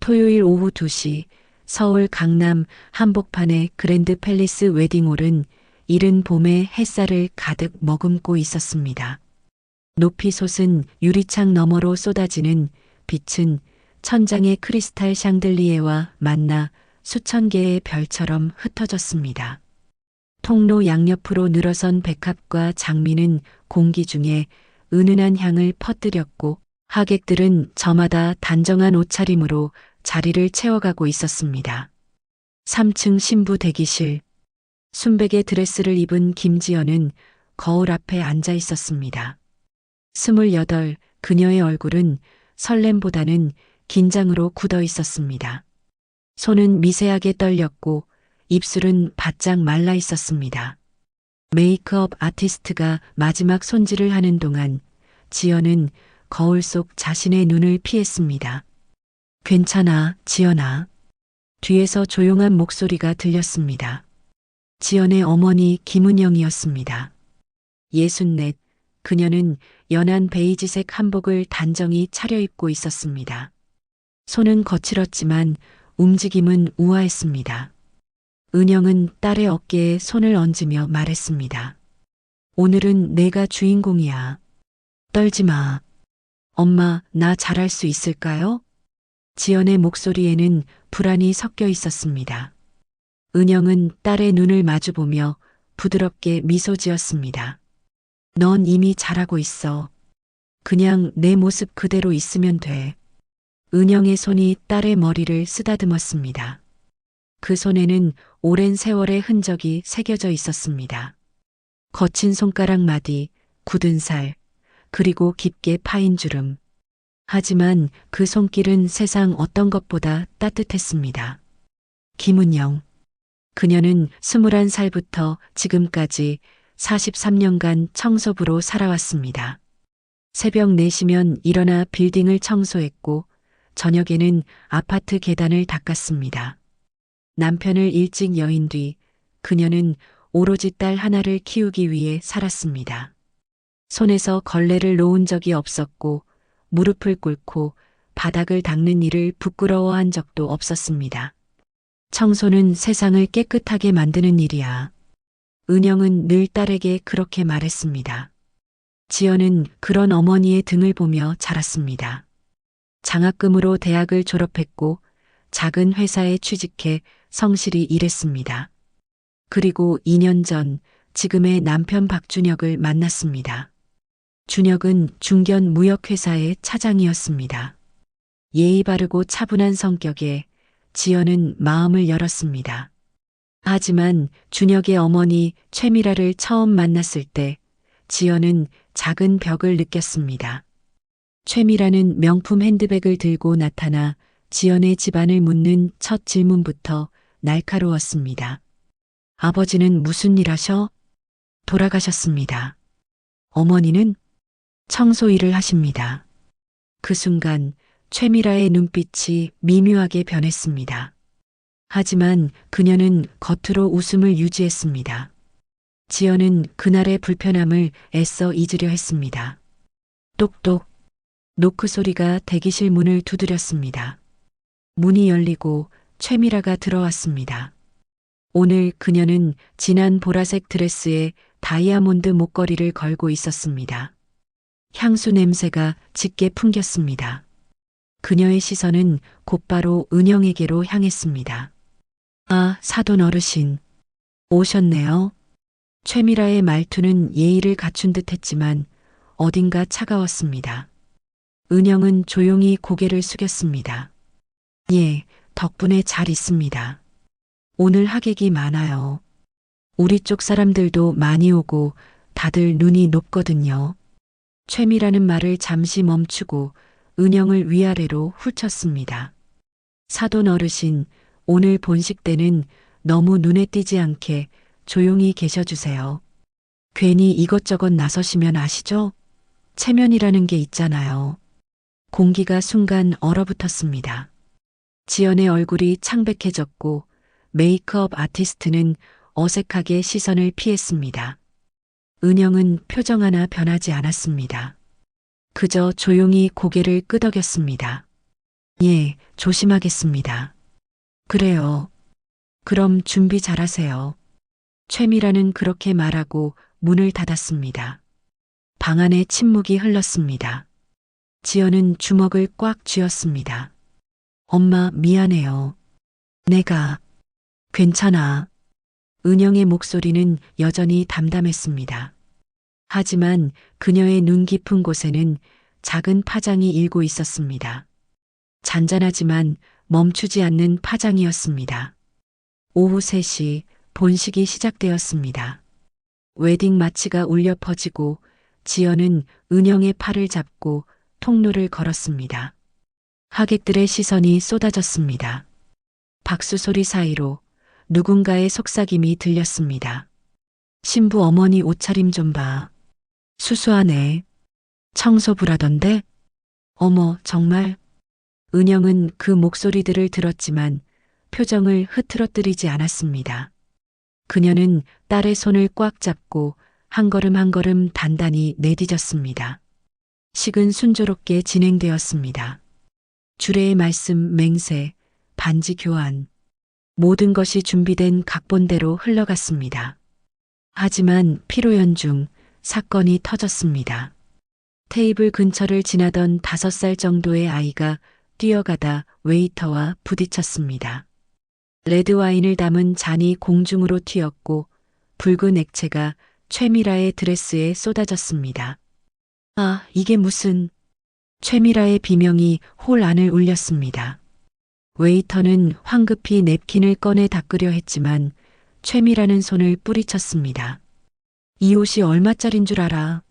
토요일 오후 2시 서울 강남 한복판의 그랜드 팰리스 웨딩홀은 이른 봄의 햇살을 가득 머금고 있었습니다. 높이 솟은 유리창 너머로 쏟아지는 빛은 천장의 크리스탈 샹들리에와 만나 수천 개의 별처럼 흩어졌습니다. 통로 양옆으로 늘어선 백합과 장미는 공기 중에 은은한 향을 퍼뜨렸고 하객들은 저마다 단정한 옷차림으로 자리를 채워가고 있었습니다. 3층 신부 대기실. 순백의 드레스를 입은 김지연은 거울 앞에 앉아 있었습니다. 28, 그녀의 얼굴은 설렘보다는 긴장으로 굳어 있었습니다. 손은 미세하게 떨렸고 입술은 바짝 말라 있었습니다. 메이크업 아티스트가 마지막 손질을 하는 동안 지연은 거울 속 자신의 눈을 피했습니다. 괜찮아, 지연아. 뒤에서 조용한 목소리가 들렸습니다. 지연의 어머니 김은영이었습니다. 64, 그녀는 연한 베이지색 한복을 단정히 차려입고 있었습니다. 손은 거칠었지만 움직임은 우아했습니다. 은영은 딸의 어깨에 손을 얹으며 말했습니다. 오늘은 내가 주인공이야. 떨지 마. 엄마, 나 잘할 수 있을까요? 지연의 목소리에는 불안이 섞여 있었습니다. 은영은 딸의 눈을 마주보며 부드럽게 미소 지었습니다. 넌 이미 잘하고 있어. 그냥 내 모습 그대로 있으면 돼. 은영의 손이 딸의 머리를 쓰다듬었습니다. 그 손에는 오랜 세월의 흔적이 새겨져 있었습니다. 거친 손가락 마디, 굳은 살, 그리고 깊게 파인 주름. 하지만 그 손길은 세상 어떤 것보다 따뜻했습니다. 김은영. 그녀는 21살부터 지금까지 43년간 청소부로 살아왔습니다. 새벽 4시면 일어나 빌딩을 청소했고 저녁에는 아파트 계단을 닦았습니다. 남편을 일찍 여인 뒤 그녀는 오로지 딸 하나를 키우기 위해 살았습니다. 손에서 걸레를 놓은 적이 없었고 무릎을 꿇고 바닥을 닦는 일을 부끄러워한 적도 없었습니다. 청소는 세상을 깨끗하게 만드는 일이야. 은영은 늘 딸에게 그렇게 말했습니다. 지연은 그런 어머니의 등을 보며 자랐습니다. 장학금으로 대학을 졸업했고 작은 회사에 취직해 성실히 일했습니다. 그리고 2년 전 지금의 남편 박준혁을 만났습니다. 준혁은 중견 무역회사의 차장이었습니다. 예의 바르고 차분한 성격에 지연은 마음을 열었습니다. 하지만 준혁의 어머니 최미라를 처음 만났을 때 지연은 작은 벽을 느꼈습니다. 최미라는 명품 핸드백을 들고 나타나 지연의 집안을 묻는 첫 질문부터 날카로웠습니다. 아버지는 무슨 일 하셔? 돌아가셨습니다. 어머니는 청소 일을 하십니다. 그 순간 최미라의 눈빛이 미묘하게 변했습니다. 하지만 그녀는 겉으로 웃음을 유지했습니다. 지연은 그날의 불편함을 애써 잊으려 했습니다. 똑똑. 노크 소리가 대기실 문을 두드렸습니다. 문이 열리고 최미라가 들어왔습니다. 오늘 그녀는 진한 보라색 드레스에 다이아몬드 목걸이를 걸고 있었습니다. 향수 냄새가 짙게 풍겼습니다. 그녀의 시선은 곧바로 은영에게로 향했습니다. 아, 사돈 어르신. 오셨네요. 최미라의 말투는 예의를 갖춘 듯 했지만 어딘가 차가웠습니다. 은영은 조용히 고개를 숙였습니다. 예, 덕분에 잘 있습니다. 오늘 하객이 많아요. 우리 쪽 사람들도 많이 오고 다들 눈이 높거든요. 최미라는 말을 잠시 멈추고 은영을 위아래로 훑쳤습니다. 사돈 어르신, 오늘 본식 때는 너무 눈에 띄지 않게 조용히 계셔주세요. 괜히 이것저것 나서시면 아시죠? 체면이라는 게 있잖아요. 공기가 순간 얼어붙었습니다. 지연의 얼굴이 창백해졌고 메이크업 아티스트는 어색하게 시선을 피했습니다. 은영은 표정 하나 변하지 않았습니다. 그저 조용히 고개를 끄덕였습니다. 예, 조심하겠습니다. 그래요. 그럼 준비 잘하세요. 최미라는 그렇게 말하고 문을 닫았습니다. 방 안에 침묵이 흘렀습니다. 지연은 주먹을 꽉 쥐었습니다. 엄마, 미안해요. 내가, 괜찮아. 은영의 목소리는 여전히 담담했습니다. 하지만 그녀의 눈 깊은 곳에는 작은 파장이 일고 있었습니다. 잔잔하지만 멈추지 않는 파장이었습니다. 오후 3시 본식이 시작되었습니다. 웨딩 마치가 울려 퍼지고 지연은 은영의 팔을 잡고 통로를 걸었습니다. 하객들의 시선이 쏟아졌습니다. 박수 소리 사이로 누군가의 속삭임이 들렸습니다. 신부 어머니 옷차림 좀 봐. 수수하네. 청소부라던데? 어머, 정말? 은영은 그 목소리들을 들었지만 표정을 흐트러뜨리지 않았습니다. 그녀는 딸의 손을 꽉 잡고 한 걸음 한 걸음 단단히 내디뎠습니다. 식은 순조롭게 진행되었습니다. 주례의 말씀 맹세, 반지 교환. 모든 것이 준비된 각본대로 흘러갔습니다. 하지만 피로연 중 사건이 터졌습니다. 테이블 근처를 지나던 5살 정도의 아이가 뛰어가다 웨이터와 부딪혔습니다. 레드와인을 담은 잔이 공중으로 튀었고 붉은 액체가 최미라의 드레스에 쏟아졌습니다. 아, 이게 무슨... 최미라의 비명이 홀 안을 울렸습니다. 웨이터는 황급히 냅킨을 꺼내 닦으려 했지만 최미라는 손을 뿌리쳤습니다. 이 옷이 얼마짜린 줄 알아?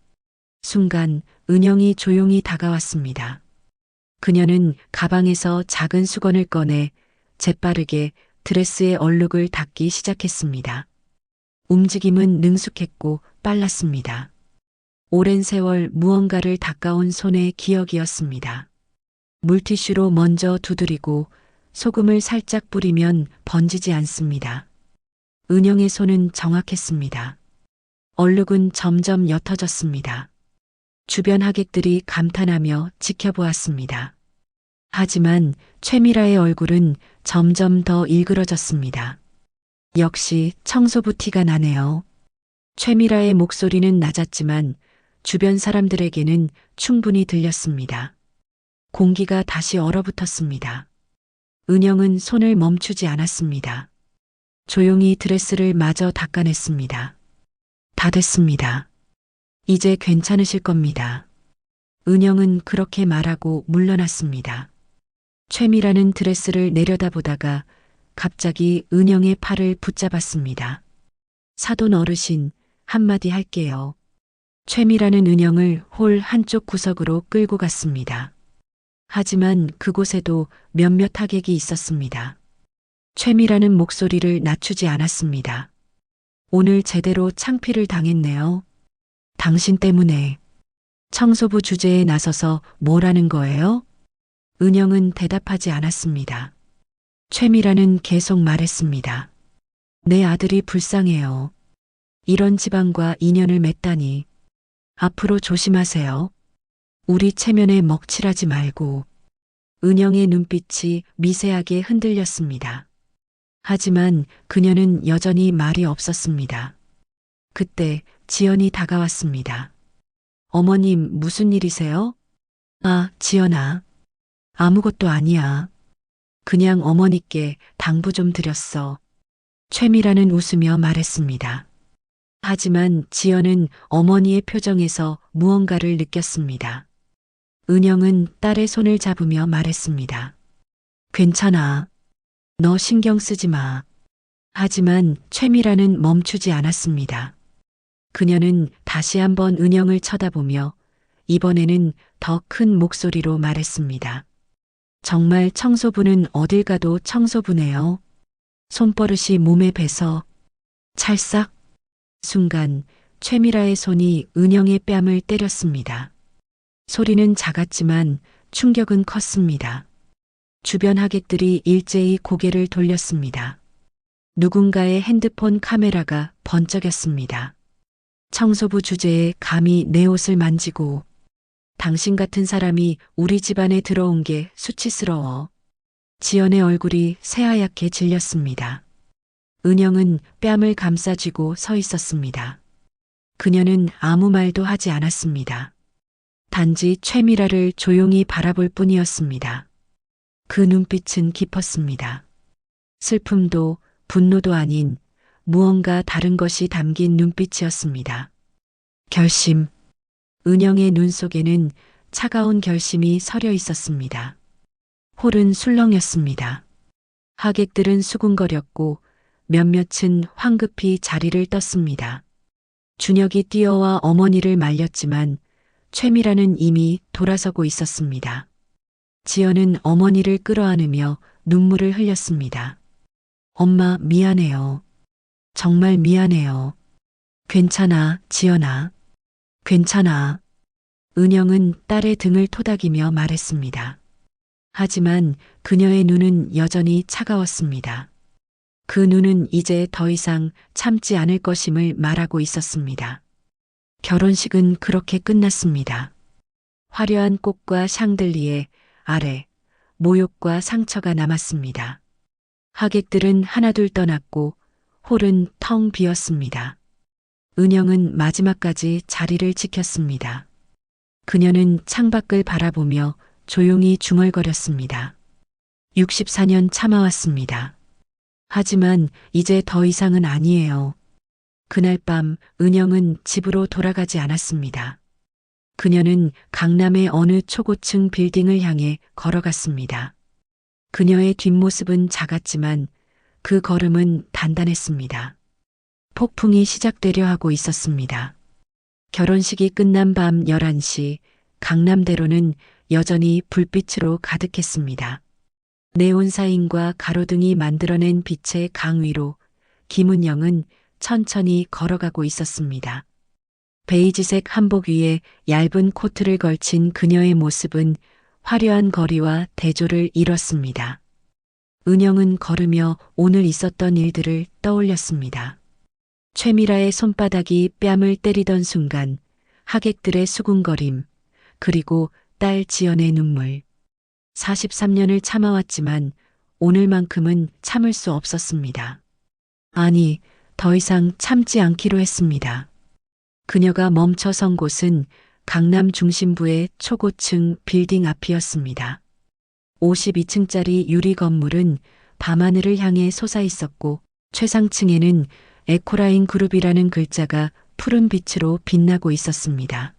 순간 은영이 조용히 다가왔습니다. 그녀는 가방에서 작은 수건을 꺼내 재빠르게 드레스의 얼룩을 닦기 시작했습니다. 움직임은 능숙했고 빨랐습니다. 오랜 세월 무언가를 닦아온 손의 기억이었습니다. 물티슈로 먼저 두드리고 소금을 살짝 뿌리면 번지지 않습니다. 은영의 손은 정확했습니다. 얼룩은 점점 옅어졌습니다. 주변 하객들이 감탄하며 지켜보았습니다. 하지만 최미라의 얼굴은 점점 더 일그러졌습니다. 역시 청소부 티가 나네요. 최미라의 목소리는 낮았지만 주변 사람들에게는 충분히 들렸습니다. 공기가 다시 얼어붙었습니다. 은영은 손을 멈추지 않았습니다. 조용히 드레스를 마저 닦아냈습니다. 다 됐습니다. 이제 괜찮으실 겁니다. 은영은 그렇게 말하고 물러났습니다. 최미라는 드레스를 내려다보다가 갑자기 은영의 팔을 붙잡았습니다. 사돈 어르신, 한마디 할게요. 최미라는 은영을 홀 한쪽 구석으로 끌고 갔습니다. 하지만 그곳에도 몇몇 하객이 있었습니다. 최미라는 목소리를 낮추지 않았습니다. 오늘 제대로 창피를 당했네요. 당신 때문에. 청소부 주제에 나서서 뭐라는 거예요? 은영은 대답하지 않았습니다. 최미라는 계속 말했습니다. 내 아들이 불쌍해요. 이런 집안과 인연을 맺다니. 앞으로 조심하세요. 우리 체면에 먹칠하지 말고. 은영의 눈빛이 미세하게 흔들렸습니다. 하지만 그녀는 여전히 말이 없었습니다. 그때 지연이 다가왔습니다. 어머님, 무슨 일이세요? 아, 지연아. 아무것도 아니야. 그냥 어머니께 당부 좀 드렸어. 최미라는 웃으며 말했습니다. 하지만 지연은 어머니의 표정에서 무언가를 느꼈습니다. 은영은 딸의 손을 잡으며 말했습니다. 괜찮아. 너 신경 쓰지 마. 하지만 최미라는 멈추지 않았습니다. 그녀는 다시 한번 은영을 쳐다보며 이번에는 더 큰 목소리로 말했습니다. 정말 청소부는 어딜 가도 청소부네요. 손버릇이 몸에 배서 찰싹. 순간 최미라의 손이 은영의 뺨을 때렸습니다. 소리는 작았지만 충격은 컸습니다. 주변 하객들이 일제히 고개를 돌렸습니다. 누군가의 핸드폰 카메라가 번쩍였습니다. 청소부 주제에 감히 내 옷을 만지고 당신 같은 사람이 우리 집안에 들어온 게 수치스러워. 지연의 얼굴이 새하얗게 질렸습니다. 은영은 뺨을 감싸쥐고 서 있었습니다. 그녀는 아무 말도 하지 않았습니다. 단지 최미라를 조용히 바라볼 뿐이었습니다. 그 눈빛은 깊었습니다. 슬픔도 분노도 아닌 무언가 다른 것이 담긴 눈빛이었습니다. 결심. 은영의 눈 속에는 차가운 결심이 서려 있었습니다. 홀은 술렁였습니다. 하객들은 수군거렸고 몇몇은 황급히 자리를 떴습니다. 준혁이 뛰어와 어머니를 말렸지만 최미라는 이미 돌아서고 있었습니다. 지연은 어머니를 끌어안으며 눈물을 흘렸습니다. 엄마, 미안해요. 정말 미안해요. 괜찮아, 지연아. 괜찮아. 은영은 딸의 등을 토닥이며 말했습니다. 하지만 그녀의 눈은 여전히 차가웠습니다. 그 눈은 이제 더 이상 참지 않을 것임을 말하고 있었습니다. 결혼식은 그렇게 끝났습니다. 화려한 꽃과 샹들리에 아래 모욕과 상처가 남았습니다. 하객들은 하나둘 떠났고 홀은 텅 비었습니다. 은영은 마지막까지 자리를 지켰습니다. 그녀는 창밖을 바라보며 조용히 중얼거렸습니다. 64년 참아왔습니다. 하지만 이제 더 이상은 아니에요. 그날 밤 은영은 집으로 돌아가지 않았습니다. 그녀는 강남의 어느 초고층 빌딩을 향해 걸어갔습니다. 그녀의 뒷모습은 작았지만 그 걸음은 단단했습니다. 폭풍이 시작되려 하고 있었습니다. 결혼식이 끝난 밤 11시 강남대로는 여전히 불빛으로 가득했습니다. 네온사인과 가로등이 만들어낸 빛의 강 위로 김은영은 천천히 걸어가고 있었습니다. 베이지색 한복 위에 얇은 코트를 걸친 그녀의 모습은 화려한 거리와 대조를 이뤘습니다. 은영은 걸으며 오늘 있었던 일들을 떠올렸습니다. 최미라의 손바닥이 뺨을 때리던 순간, 하객들의 수군거림, 그리고 딸 지연의 눈물. 43년을 참아왔지만 오늘만큼은 참을 수 없었습니다. 아니, 더 이상 참지 않기로 했습니다. 그녀가 멈춰선 곳은 강남 중심부의 초고층 빌딩 앞이었습니다. 52층짜리 유리 건물은 밤하늘을 향해 솟아 있었고 최상층에는 에코라인 그룹이라는 글자가 푸른 빛으로 빛나고 있었습니다.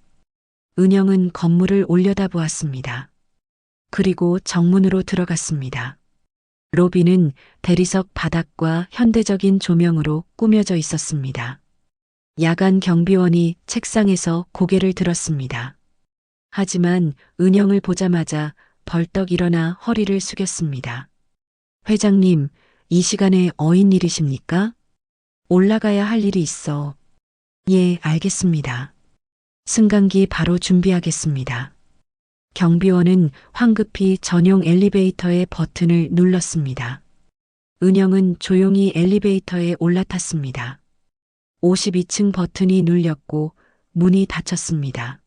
은영은 건물을 올려다보았습니다. 그리고 정문으로 들어갔습니다. 로비는 대리석 바닥과 현대적인 조명으로 꾸며져 있었습니다. 야간 경비원이 책상에서 고개를 들었습니다. 하지만 은영을 보자마자 벌떡 일어나 허리를 숙였습니다. 회장님, 이 시간에 어인 일이십니까? 올라가야 할 일이 있어. 예, 알겠습니다. 승강기 바로 준비하겠습니다. 경비원은 황급히 전용 엘리베이터의 버튼을 눌렀습니다. 은영은 조용히 엘리베이터에 올라탔습니다. 52층 버튼이 눌렸고 문이 닫혔습니다.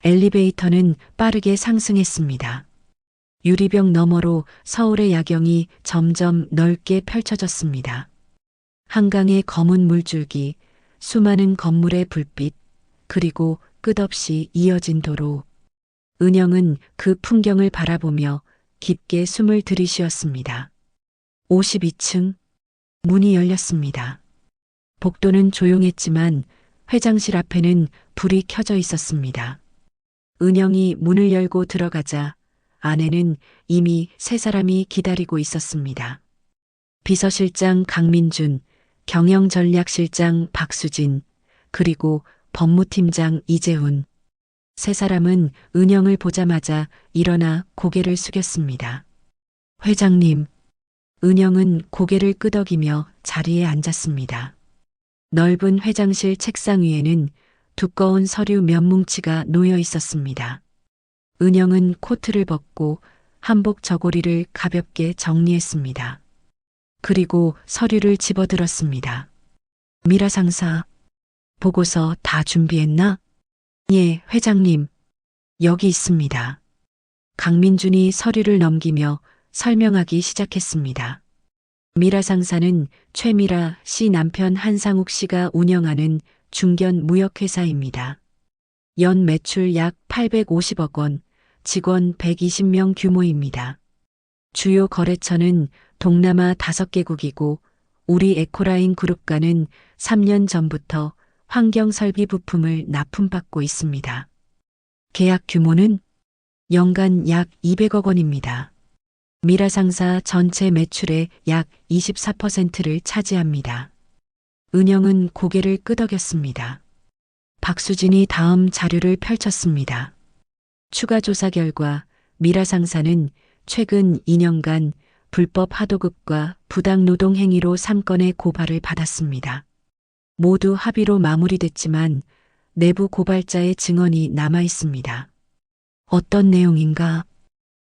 엘리베이터는 빠르게 상승했습니다. 유리병 너머로 서울의 야경이 점점 넓게 펼쳐졌습니다. 한강의 검은 물줄기, 수많은 건물의 불빛, 그리고 끝없이 이어진 도로. 은영은 그 풍경을 바라보며 깊게 숨을 들이쉬었습니다. 52층, 문이 열렸습니다. 복도는 조용했지만 회장실 앞에는 불이 켜져 있었습니다. 은영이 문을 열고 들어가자 안에는 이미 세 사람이 기다리고 있었습니다. 비서실장 강민준, 경영전략실장 박수진, 그리고 법무팀장 이재훈. 세 사람은 은영을 보자마자 일어나 고개를 숙였습니다. 회장님. 은영은 고개를 끄덕이며 자리에 앉았습니다. 넓은 회장실 책상 위에는 두꺼운 서류 몇 뭉치가 놓여 있었습니다. 은영은 코트를 벗고 한복 저고리를 가볍게 정리했습니다. 그리고 서류를 집어들었습니다. 미라 상사, 보고서 다 준비했나? 예, 회장님. 여기 있습니다. 강민준이 서류를 넘기며 설명하기 시작했습니다. 미라 상사는 최미라 씨 남편 한상욱 씨가 운영하는 중견 무역회사입니다. 연 매출 약 850억 원, 직원 120명 규모입니다. 주요 거래처는 동남아 5개국이고 우리 에코라인 그룹과는 3년 전부터 환경설비 부품을 납품받고 있습니다. 계약 규모는 연간 약 200억 원입니다. 미라 상사 전체 매출의 약 24%를 차지합니다. 은영은 고개를 끄덕였습니다. 박수진이 다음 자료를 펼쳤습니다. 추가 조사 결과 미라 상사는 최근 2년간 불법 하도급과 부당노동 행위로 3건의 고발을 받았습니다. 모두 합의로 마무리됐지만 내부 고발자의 증언이 남아 있습니다. 어떤 내용인가?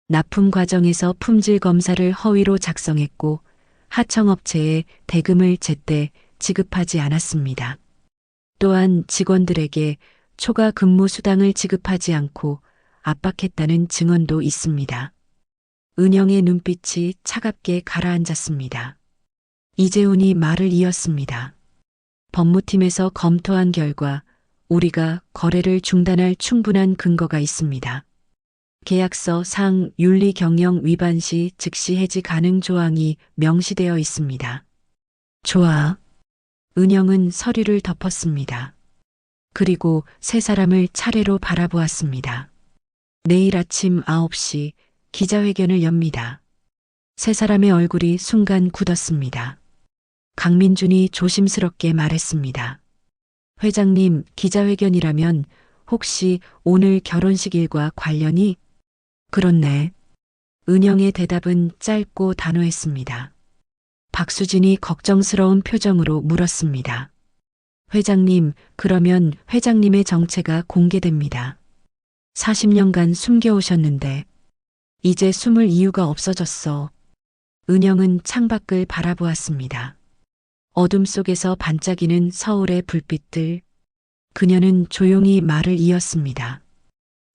납품 과정에서 품질 검사를 허위로 작성했고 하청업체에 대금을 제때 지급하지 않았습니다. 또한 직원들에게 초과 근무 수당을 지급하지 않고 압박했다는 증언도 있습니다. 은영의 눈빛이 차갑게 가라앉았습니다. 이재훈이 말을 이었습니다. 법무팀에서 검토한 결과 우리가 거래를 중단할 충분한 근거가 있습니다. 계약서 상 윤리 경영 위반 시 즉시 해지 가능 조항이 명시되어 있습니다. 좋아. 은영은 서류를 덮었습니다. 그리고 세 사람을 차례로 바라보았습니다. 내일 아침 9시 기자회견을 엽니다. 세 사람의 얼굴이 순간 굳었습니다. 강민준이 조심스럽게 말했습니다. 회장님, 기자회견이라면 혹시 오늘 결혼식일과 관련이? 그렇네. 은영의 대답은 짧고 단호했습니다. 박수진이 걱정스러운 표정으로 물었습니다. 회장님, 그러면 회장님의 정체가 공개됩니다. 40년간 숨겨오셨는데 이제 숨을 이유가 없어졌어. 은영은 창밖을 바라보았습니다. 어둠 속에서 반짝이는 서울의 불빛들. 그녀는 조용히 말을 이었습니다.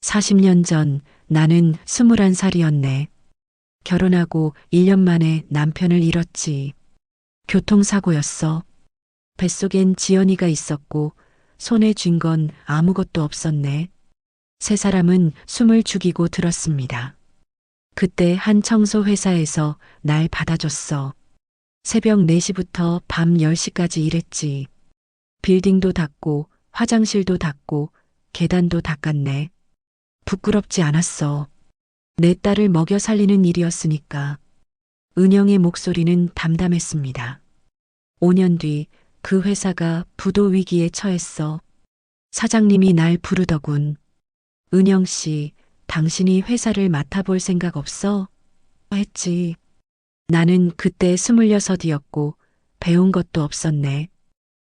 40년 전 나는 21살이었네. 결혼하고 1년 만에 남편을 잃었지. 교통사고였어. 뱃속엔 지연이가 있었고 손에 쥔 건 아무것도 없었네. 세 사람은 숨을 죽이고 들었습니다. 그때 한 청소 회사에서 날 받아줬어. 새벽 4시부터 밤 10시까지 일했지. 빌딩도 닦고 화장실도 닦고 계단도 닦았네. 부끄럽지 않았어. 내 딸을 먹여 살리는 일이었으니까. 은영의 목소리는 담담했습니다. 5년 뒤 그 회사가 부도 위기에 처했어. 사장님이 날 부르더군. 은영 씨, 당신이 회사를 맡아볼 생각 없어? 했지. 나는 그때 26이었고 배운 것도 없었네.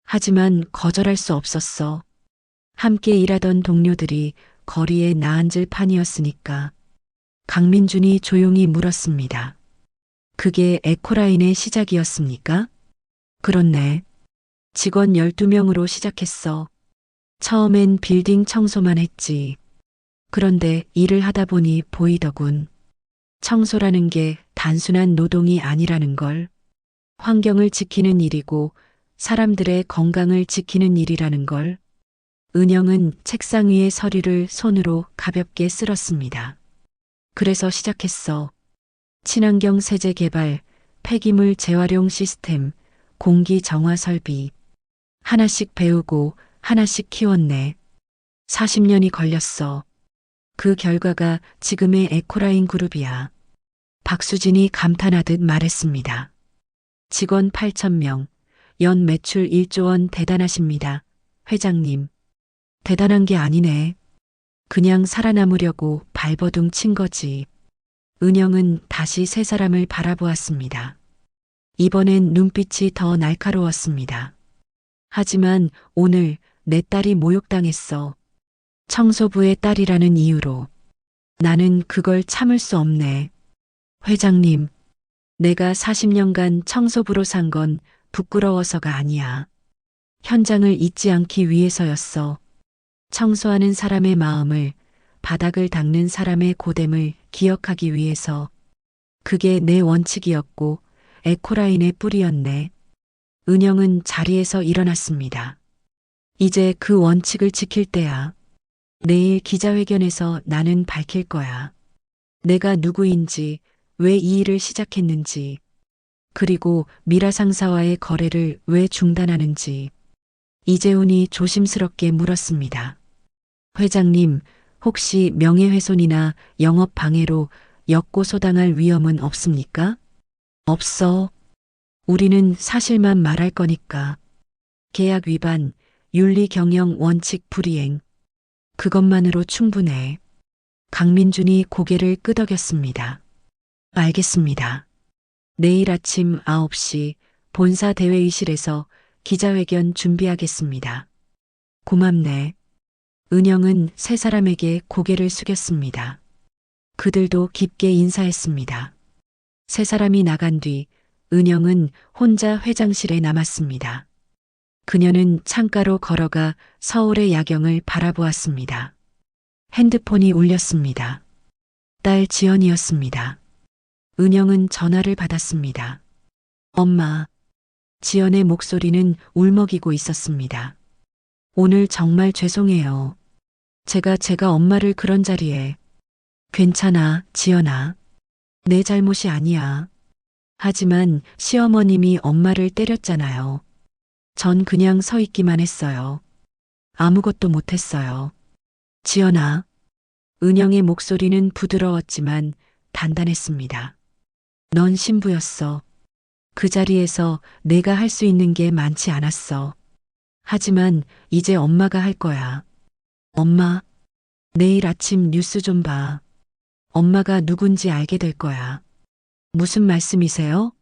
하지만 거절할 수 없었어. 함께 일하던 동료들이 거리에 나앉을 판이었으니까. 강민준이 조용히 물었습니다. 그게 에코라인의 시작이었습니까? 그렇네. 직원 12명으로 시작했어. 처음엔 빌딩 청소만 했지. 그런데 일을 하다 보니 보이더군. 청소라는 게 단순한 노동이 아니라는 걸. 환경을 지키는 일이고 사람들의 건강을 지키는 일이라는 걸. 은영은 책상 위의 서류를 손으로 가볍게 쓸었습니다. 그래서 시작했어. 친환경 세제 개발, 폐기물 재활용 시스템, 공기 정화 설비. 하나씩 배우고 하나씩 키웠네. 40년이 걸렸어. 그 결과가 지금의 에코라인 그룹이야. 박수진이 감탄하듯 말했습니다. 직원 8,000명, 연 매출 1조 원 대단하십니다. 회장님. 대단한 게 아니네. 그냥 살아남으려고 발버둥 친 거지. 은영은 다시 세 사람을 바라보았습니다. 이번엔 눈빛이 더 날카로웠습니다. 하지만 오늘 내 딸이 모욕당했어. 청소부의 딸이라는 이유로. 나는 그걸 참을 수 없네. 회장님, 내가 40년간 청소부로 산 건 부끄러워서가 아니야. 현장을 잊지 않기 위해서였어. 청소하는 사람의 마음을, 바닥을 닦는 사람의 고됨을 기억하기 위해서. 그게 내 원칙이었고 에코라인의 뿌리였네. 은영은 자리에서 일어났습니다. 이제 그 원칙을 지킬 때야. 내일 기자회견에서 나는 밝힐 거야. 내가 누구인지, 왜 이 일을 시작했는지, 그리고 미라 상사와의 거래를 왜 중단하는지. 이재훈이 조심스럽게 물었습니다. 회장님, 혹시 명예훼손이나 영업방해로 역고소당할 위험은 없습니까? 없어. 우리는 사실만 말할 거니까. 계약 위반, 윤리경영 원칙 불이행. 그것만으로 충분해. 강민준이 고개를 끄덕였습니다. 알겠습니다. 내일 아침 9시 본사 대회의실에서 기자회견 준비하겠습니다. 고맙네. 은영은 세 사람에게 고개를 숙였습니다. 그들도 깊게 인사했습니다. 세 사람이 나간 뒤 은영은 혼자 회장실에 남았습니다. 그녀는 창가로 걸어가 서울의 야경을 바라보았습니다. 핸드폰이 울렸습니다. 딸 지연이었습니다. 은영은 전화를 받았습니다. 엄마. 지연의 목소리는 울먹이고 있었습니다. 오늘 정말 죄송해요. 제가 엄마를 그런 자리에. 괜찮아, 지연아. 내 잘못이 아니야. 하지만 시어머님이 엄마를 때렸잖아요. 전 그냥 서 있기만 했어요. 아무것도 못했어요. 지연아. 은영의 목소리는 부드러웠지만 단단했습니다. 넌 신부였어. 그 자리에서 내가 할 수 있는 게 많지 않았어. 하지만 이제 엄마가 할 거야. 엄마, 내일 아침 뉴스 좀 봐. 엄마가 누군지 알게 될 거야. 무슨 말씀이세요?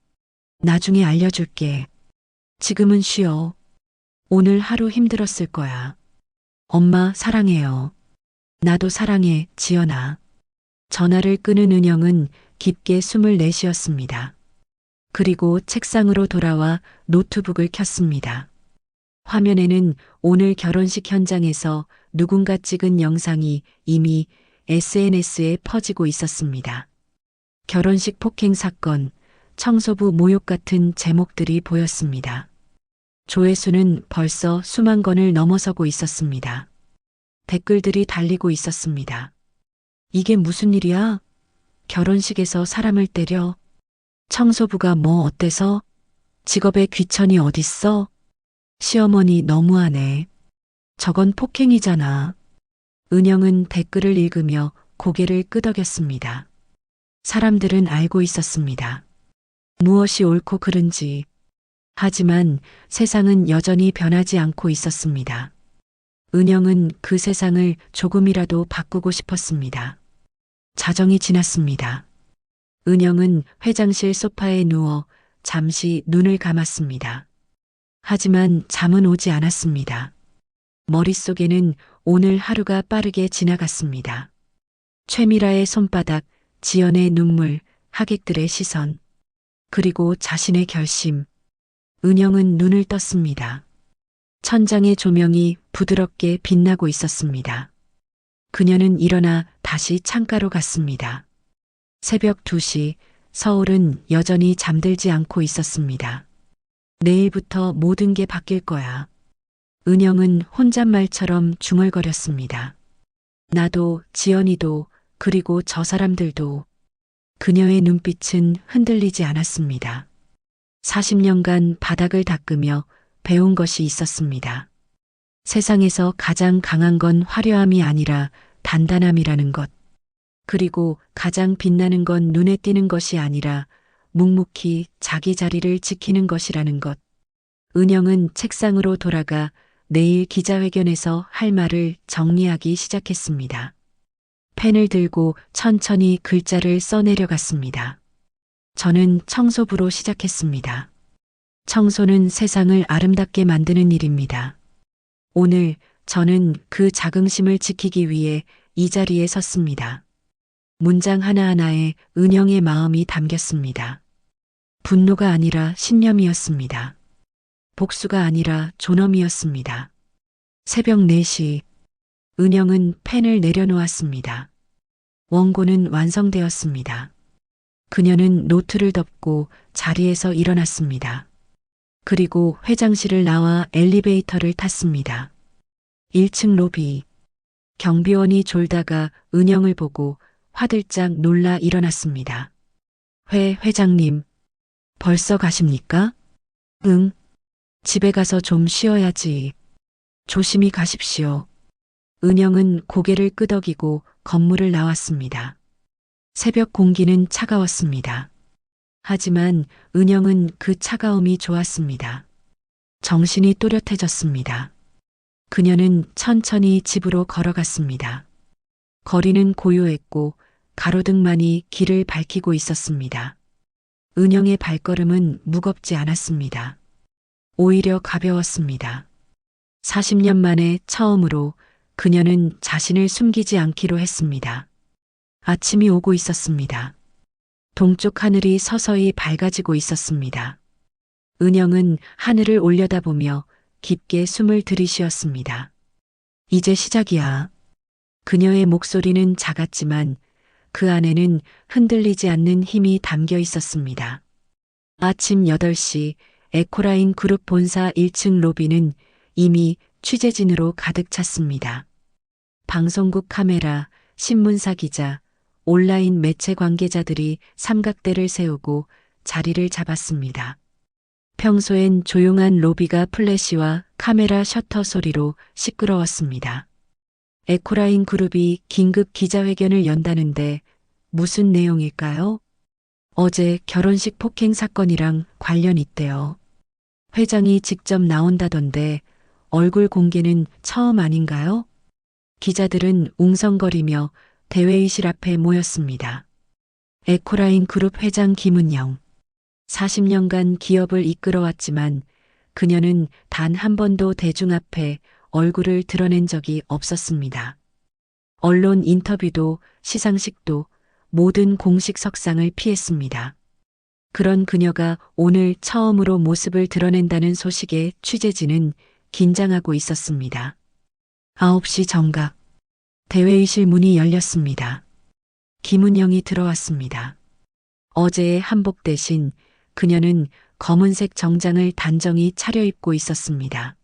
나중에 알려줄게. 지금은 쉬어. 오늘 하루 힘들었을 거야. 엄마 사랑해요. 나도 사랑해, 지연아. 전화를 끄는 은영은 깊게 숨을 내쉬었습니다. 그리고 책상으로 돌아와 노트북을 켰습니다. 화면에는 오늘 결혼식 현장에서 누군가 찍은 영상이 이미 SNS에 퍼지고 있었습니다. 결혼식 폭행 사건, 청소부 모욕 같은 제목들이 보였습니다. 조회수는 벌써 수만 건을 넘어서고 있었습니다. 댓글들이 달리고 있었습니다. 이게 무슨 일이야? 결혼식에서 사람을 때려? 청소부가 뭐 어때서? 직업에 귀천이 어딨어? 시어머니 너무하네. 저건 폭행이잖아. 은영은 댓글을 읽으며 고개를 끄덕였습니다. 사람들은 알고 있었습니다. 무엇이 옳고 그른지. 하지만 세상은 여전히 변하지 않고 있었습니다. 은영은 그 세상을 조금이라도 바꾸고 싶었습니다. 자정이 지났습니다. 은영은 회장실 소파에 누워 잠시 눈을 감았습니다. 하지만 잠은 오지 않았습니다. 머릿속에는 오늘 하루가 빠르게 지나갔습니다. 최미라의 손바닥, 지연의 눈물, 하객들의 시선, 그리고 자신의 결심. 은영은 눈을 떴습니다. 천장의 조명이 부드럽게 빛나고 있었습니다. 그녀는 일어나 다시 창가로 갔습니다. 새벽 2시, 서울은 여전히 잠들지 않고 있었습니다. 내일부터 모든 게 바뀔 거야. 은영은 혼잣말처럼 중얼거렸습니다. 나도, 지연이도, 그리고 저 사람들도. 그녀의 눈빛은 흔들리지 않았습니다. 40년간 바닥을 닦으며 배운 것이 있었습니다. 세상에서 가장 강한 건 화려함이 아니라 단단함이라는 것. 그리고 가장 빛나는 건 눈에 띄는 것이 아니라 묵묵히 자기 자리를 지키는 것이라는 것. 은영은 책상으로 돌아가 내일 기자회견에서 할 말을 정리하기 시작했습니다. 펜을 들고 천천히 글자를 써내려갔습니다. 저는 청소부로 시작했습니다. 청소는 세상을 아름답게 만드는 일입니다. 오늘 저는 그 자긍심을 지키기 위해 이 자리에 섰습니다. 문장 하나하나에 은영의 마음이 담겼습니다. 분노가 아니라 신념이었습니다. 복수가 아니라 존엄이었습니다. 새벽 4시 은영은 펜을 내려놓았습니다. 원고는 완성되었습니다. 그녀는 노트를 덮고 자리에서 일어났습니다. 그리고 회장실을 나와 엘리베이터를 탔습니다. 1층 로비. 경비원이 졸다가 은영을 보고 화들짝 놀라 일어났습니다. 회장님, 벌써 가십니까? 응. 집에 가서 좀 쉬어야지. 조심히 가십시오. 은영은 고개를 끄덕이고 건물을 나왔습니다. 새벽 공기는 차가웠습니다. 하지만 은영은 그 차가움이 좋았습니다. 정신이 또렷해졌습니다. 그녀는 천천히 집으로 걸어갔습니다. 거리는 고요했고 가로등만이 길을 밝히고 있었습니다. 은영의 발걸음은 무겁지 않았습니다. 오히려 가벼웠습니다. 40년 만에 처음으로 그녀는 자신을 숨기지 않기로 했습니다. 아침이 오고 있었습니다. 동쪽 하늘이 서서히 밝아지고 있었습니다. 은영은 하늘을 올려다보며 깊게 숨을 들이쉬었습니다. 이제 시작이야. 그녀의 목소리는 작았지만 그 안에는 흔들리지 않는 힘이 담겨 있었습니다. 아침 8시 에코라인 그룹 본사 1층 로비는 이미 취재진으로 가득 찼습니다. 방송국 카메라, 신문사 기자, 온라인 매체 관계자들이 삼각대를 세우고 자리를 잡았습니다. 평소엔 조용한 로비가 플래시와 카메라 셔터 소리로 시끄러웠습니다. 에코라인 그룹이 긴급 기자회견을 연다는데 무슨 내용일까요? 어제 결혼식 폭행 사건이랑 관련 있대요. 회장이 직접 나온다던데 얼굴 공개는 처음 아닌가요? 기자들은 웅성거리며 대회의실 앞에 모였습니다. 에코라인 그룹 회장 김은영. 40년간 기업을 이끌어왔지만 그녀는 단 한 번도 대중 앞에 얼굴을 드러낸 적이 없었습니다. 언론 인터뷰도 시상식도 모든 공식 석상을 피했습니다. 그런 그녀가 오늘 처음으로 모습을 드러낸다는 소식에 취재진은 긴장하고 있었습니다. 9시 정각. 대회의실 문이 열렸습니다. 김은영이 들어왔습니다. 어제의 한복 대신 그녀는 검은색 정장을 단정히 차려입고 있었습니다.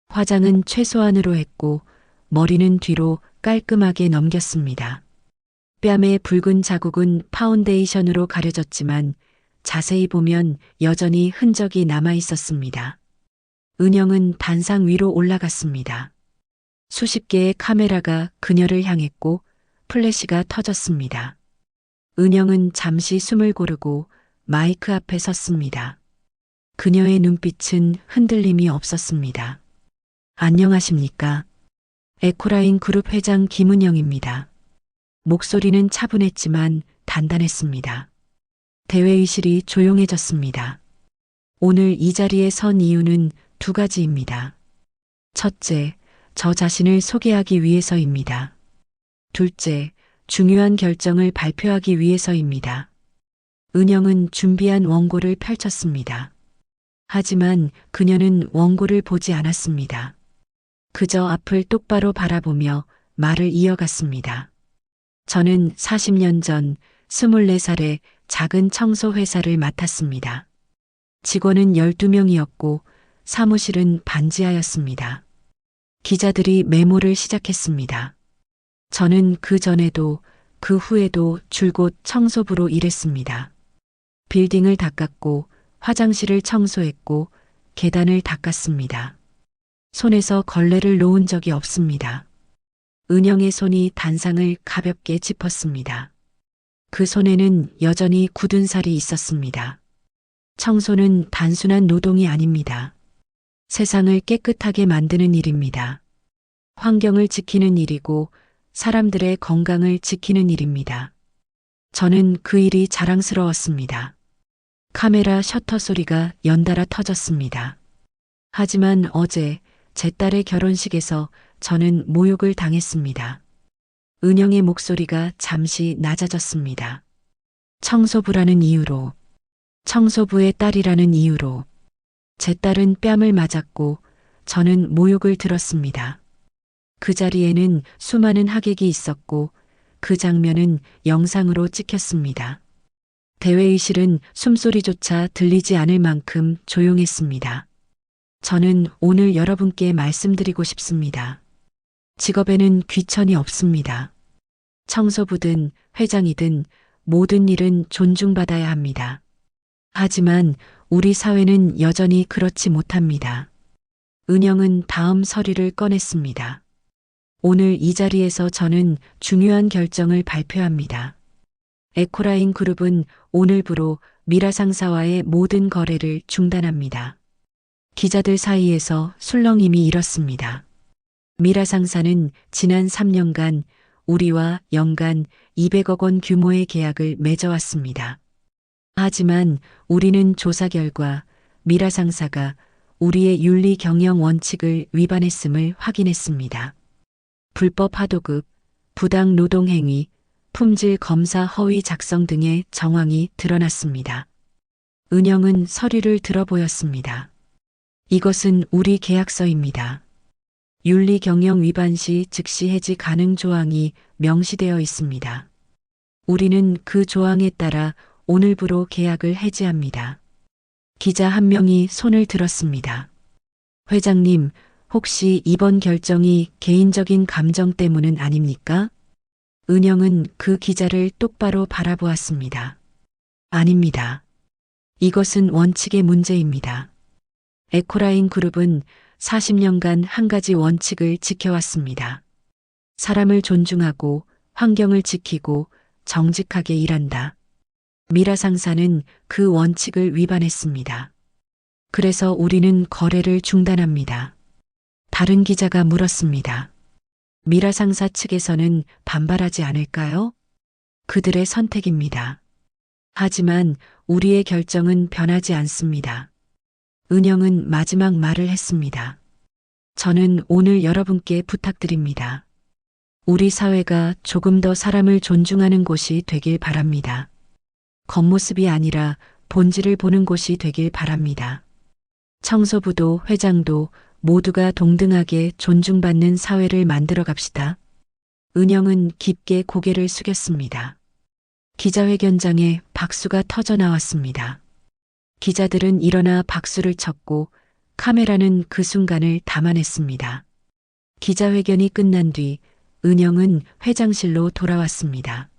화장은 최소한으로 했고 머리는 뒤로 깔끔하게 넘겼습니다. 뺨의 붉은 자국은 파운데이션으로 가려졌지만 자세히 보면 여전히 흔적이 남아 있었습니다. 은영은 단상 위로 올라갔습니다. 수십 개의 카메라가 그녀를 향했고 플래시가 터졌습니다. 은영은 잠시 숨을 고르고 마이크 앞에 섰습니다. 그녀의 눈빛은 흔들림이 없었습니다. 안녕하십니까? 에코라인 그룹 회장 김은영입니다. 목소리는 차분했지만 단단했습니다. 대회의실이 조용해졌습니다. 오늘 이 자리에 선 이유는 두 가지입니다. 첫째, 저 자신을 소개하기 위해서입니다. 둘째, 중요한 결정을 발표하기 위해서입니다. 은영은 준비한 원고를 펼쳤습니다. 하지만 그녀는 원고를 보지 않았습니다. 그저 앞을 똑바로 바라보며 말을 이어갔습니다. 저는 40년 전 24살에 작은 청소회사를 맡았습니다. 직원은 12명이었고 사무실은 반지하였습니다. 기자들이 메모를 시작했습니다. 저는 그 전에도 그 후에도 줄곧 청소부로 일했습니다. 빌딩을 닦았고 화장실을 청소했고 계단을 닦았습니다. 손에서 걸레를 놓은 적이 없습니다. 은영의 손이 단상을 가볍게 짚었습니다. 그 손에는 여전히 굳은 살이 있었습니다. 청소는 단순한 노동이 아닙니다. 세상을 깨끗하게 만드는 일입니다. 환경을 지키는 일이고 사람들의 건강을 지키는 일입니다. 저는 그 일이 자랑스러웠습니다. 카메라 셔터 소리가 연달아 터졌습니다. 하지만 어제 제 딸의 결혼식에서 저는 모욕을 당했습니다. 은영의 목소리가 잠시 낮아졌습니다. 청소부라는 이유로, 청소부의 딸이라는 이유로. 제 딸은 뺨을 맞았고 저는 모욕을 들었습니다. 그 자리에는 수많은 하객이 있었고 그 장면은 영상으로 찍혔습니다. 대회의실은 숨소리조차 들리지 않을 만큼 조용했습니다. 저는 오늘 여러분께 말씀드리고 싶습니다. 직업에는 귀천이 없습니다. 청소부든 회장이든 모든 일은 존중받아야 합니다. 하지만 우리 사회는 여전히 그렇지 못합니다. 은영은 다음 서류를 꺼냈습니다. 오늘 이 자리에서 저는 중요한 결정을 발표합니다. 에코라인 그룹은 오늘부로 미라 상사와의 모든 거래를 중단합니다. 기자들 사이에서 술렁임이 일었습니다. 미라 상사는 지난 3년간 우리와 연간 200억 원 규모의 계약을 맺어왔습니다. 하지만 우리는 조사 결과 미라 상사가 우리의 윤리 경영 원칙을 위반했음을 확인했습니다. 불법 하도급, 부당 노동 행위, 품질 검사 허위 작성 등의 정황이 드러났습니다. 은영은 서류를 들어보였습니다. 이것은 우리 계약서입니다. 윤리 경영 위반 시 즉시 해지 가능 조항이 명시되어 있습니다. 우리는 그 조항에 따라 오늘부로 계약을 해지합니다. 기자 한 명이 손을 들었습니다. 회장님, 혹시 이번 결정이 개인적인 감정 때문은 아닙니까? 은영은 그 기자를 똑바로 바라보았습니다. 아닙니다. 이것은 원칙의 문제입니다. 에코라인 그룹은 40년간 한 가지 원칙을 지켜왔습니다. 사람을 존중하고 환경을 지키고 정직하게 일한다. 미라 상사는 그 원칙을 위반했습니다. 그래서 우리는 거래를 중단합니다. 다른 기자가 물었습니다. 미라 상사 측에서는 반발하지 않을까요? 그들의 선택입니다. 하지만 우리의 결정은 변하지 않습니다. 은영은 마지막 말을 했습니다. 저는 오늘 여러분께 부탁드립니다. 우리 사회가 조금 더 사람을 존중하는 곳이 되길 바랍니다. 겉모습이 아니라 본질을 보는 곳이 되길 바랍니다. 청소부도 회장도 모두가 동등하게 존중받는 사회를 만들어 갑시다. 은영은 깊게 고개를 숙였습니다. 기자회견장에 박수가 터져 나왔습니다. 기자들은 일어나 박수를 쳤고 카메라는 그 순간을 담아냈습니다. 기자회견이 끝난 뒤 은영은 회장실로 돌아왔습니다.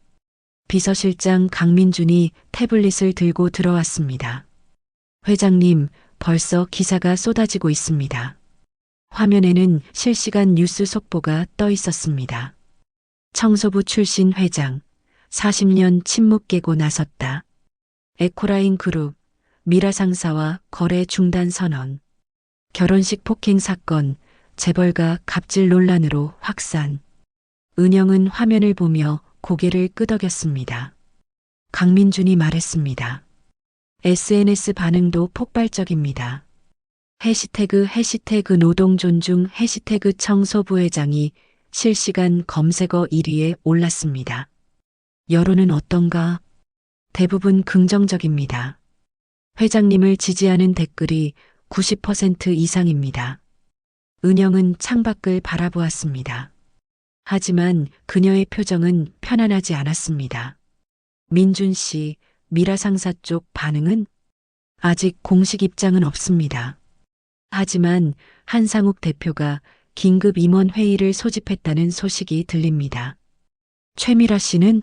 비서실장 강민준이 태블릿을 들고 들어왔습니다. 회장님, 벌써 기사가 쏟아지고 있습니다. 화면에는 실시간 뉴스 속보가 떠 있었습니다. 청소부 출신 회장, 40년 침묵 깨고 나섰다. 에코라인 그룹, 미라 상사와 거래 중단 선언. 결혼식 폭행 사건, 재벌가 갑질 논란으로 확산. 은영은 화면을 보며 고개를 끄덕였습니다. 강민준이 말했습니다. SNS 반응도 폭발적입니다. 해시태그 노동존중 해시태그 청소부회장이 실시간 검색어 1위에 올랐습니다. 여론은 어떤가? 대부분 긍정적입니다. 회장님을 지지하는 댓글이 90% 이상입니다. 은영은 창밖을 바라보았습니다. 하지만 그녀의 표정은 편안하지 않았습니다. 민준 씨, 미라 상사 쪽 반응은? 아직 공식 입장은 없습니다. 하지만 한상욱 대표가 긴급 임원 회의를 소집했다는 소식이 들립니다. 최미라 씨는